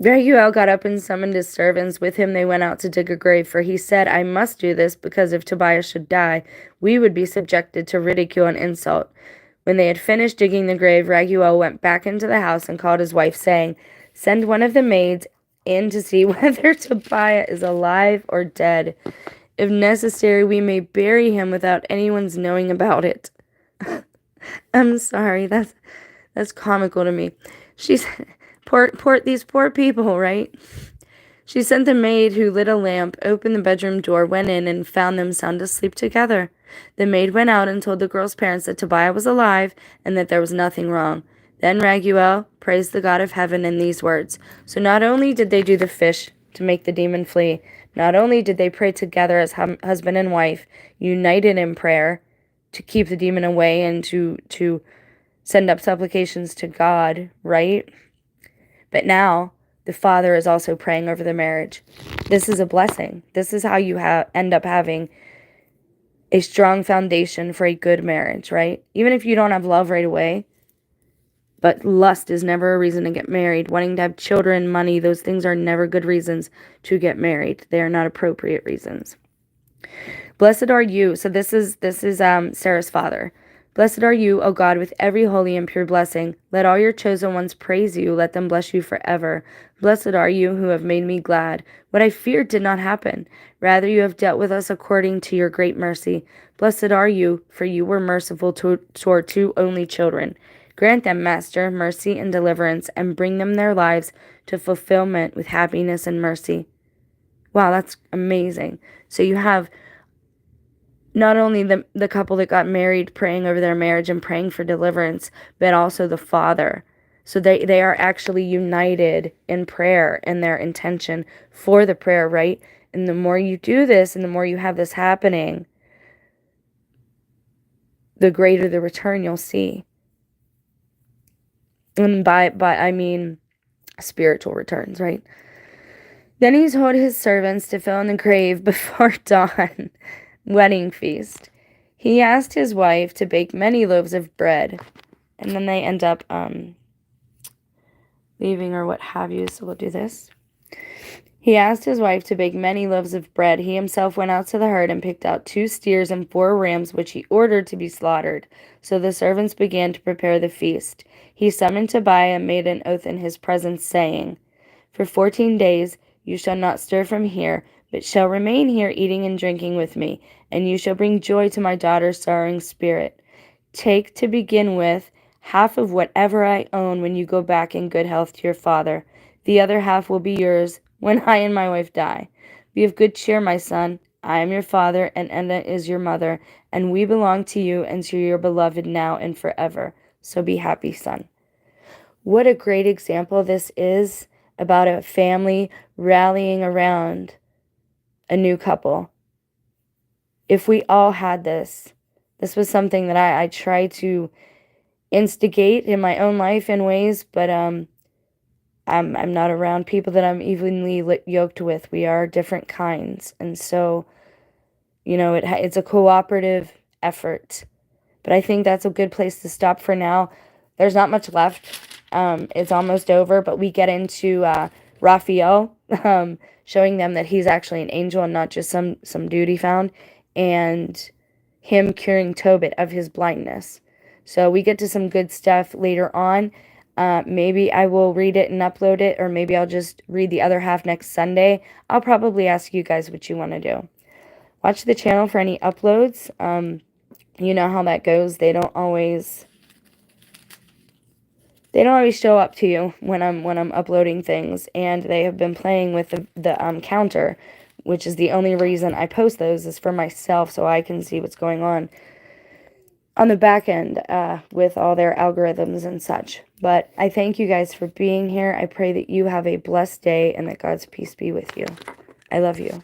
Raguel got up and summoned his servants. With him they went out to dig a grave, for he said, I must do this, because if Tobias should die, we would be subjected to ridicule and insult. When they had finished digging the grave, Raguel went back into the house and called his wife, saying, Send one of the maids in to see whether Tobiah is alive or dead. If necessary, we may bury him without anyone's knowing about it. I'm sorry, that's comical to me. She's these poor people, right? She sent the maid, who lit a lamp, opened the bedroom door, went in, and found them sound asleep together. The maid went out and told the girl's parents that Tobiah was alive and that there was nothing wrong. Then Raguel praised the God of heaven in these words. So not only did they do the fish to make the demon flee, not only did they pray together as husband and wife, united in prayer to keep the demon away and to send up supplications to God, right? But now the father is also praying over the marriage. This is a blessing. This is how you end up having a strong foundation for a good marriage, right? Even if you don't have love right away, but lust is never a reason to get married. Wanting to have children, money, those things are never good reasons to get married. They are not appropriate reasons. Blessed are you. So this is Sarah's father. Blessed are you, O God, with every holy and pure blessing. Let all your chosen ones praise you. Let them bless you forever. Blessed are you who have made me glad. What I feared did not happen. Rather, you have dealt with us according to your great mercy. Blessed are you, for you were merciful toward two only children. Grant them, Master, mercy and deliverance, and bring them their lives to fulfillment with happiness and mercy. Wow, that's amazing. So you have not only the couple that got married praying over their marriage and praying for deliverance, but also the father. So they are actually united in prayer and their intention for the prayer, right? And the more you do this and the more you have this happening, the greater the return you'll see. And by I mean spiritual returns, right? Then he told his servants to fill in the grave before dawn. Wedding feast. He asked his wife to bake many loaves of bread. And then they end up leaving or what have you, so we'll do this. He asked his wife to bake many loaves of bread. He himself went out to the herd and picked out 2 steers and 4 rams, which he ordered to be slaughtered. So the servants began to prepare the feast. He summoned Tobiah and made an oath in his presence, saying, For 14 days you shall not stir from here, but shall remain here eating and drinking with me, and you shall bring joy to my daughter's sorrowing spirit. Take, to begin with, half of whatever I own when you go back in good health to your father. The other half will be yours when I and my wife die. Be of good cheer, my son. I am your father, and Edna is your mother, and we belong to you and to your beloved now and forever. So be happy, son. What a great example this is about a family rallying around a new couple. If we all had this was something that I try to instigate in my own life in ways, but I'm not around people that I'm evenly yoked with. We are different kinds, and so it's a cooperative effort. But I think that's a good place to stop for now. There's not much left. It's almost over, but we get into Raphael, showing them that he's actually an angel and not just some dude he found, and him curing Tobit of his blindness. So we get to some good stuff later on. Maybe I will read it and upload it, or maybe I'll just read the other half next Sunday. I'll probably ask you guys what you want to do. Watch the channel for any uploads. You know how that goes. They don't always show up to you when I'm uploading things, and they have been playing with the counter, which is the only reason I post those, is for myself, so I can see what's going on the back end with all their algorithms and such. But I thank you guys for being here. I pray that you have a blessed day and that God's peace be with you. I love you.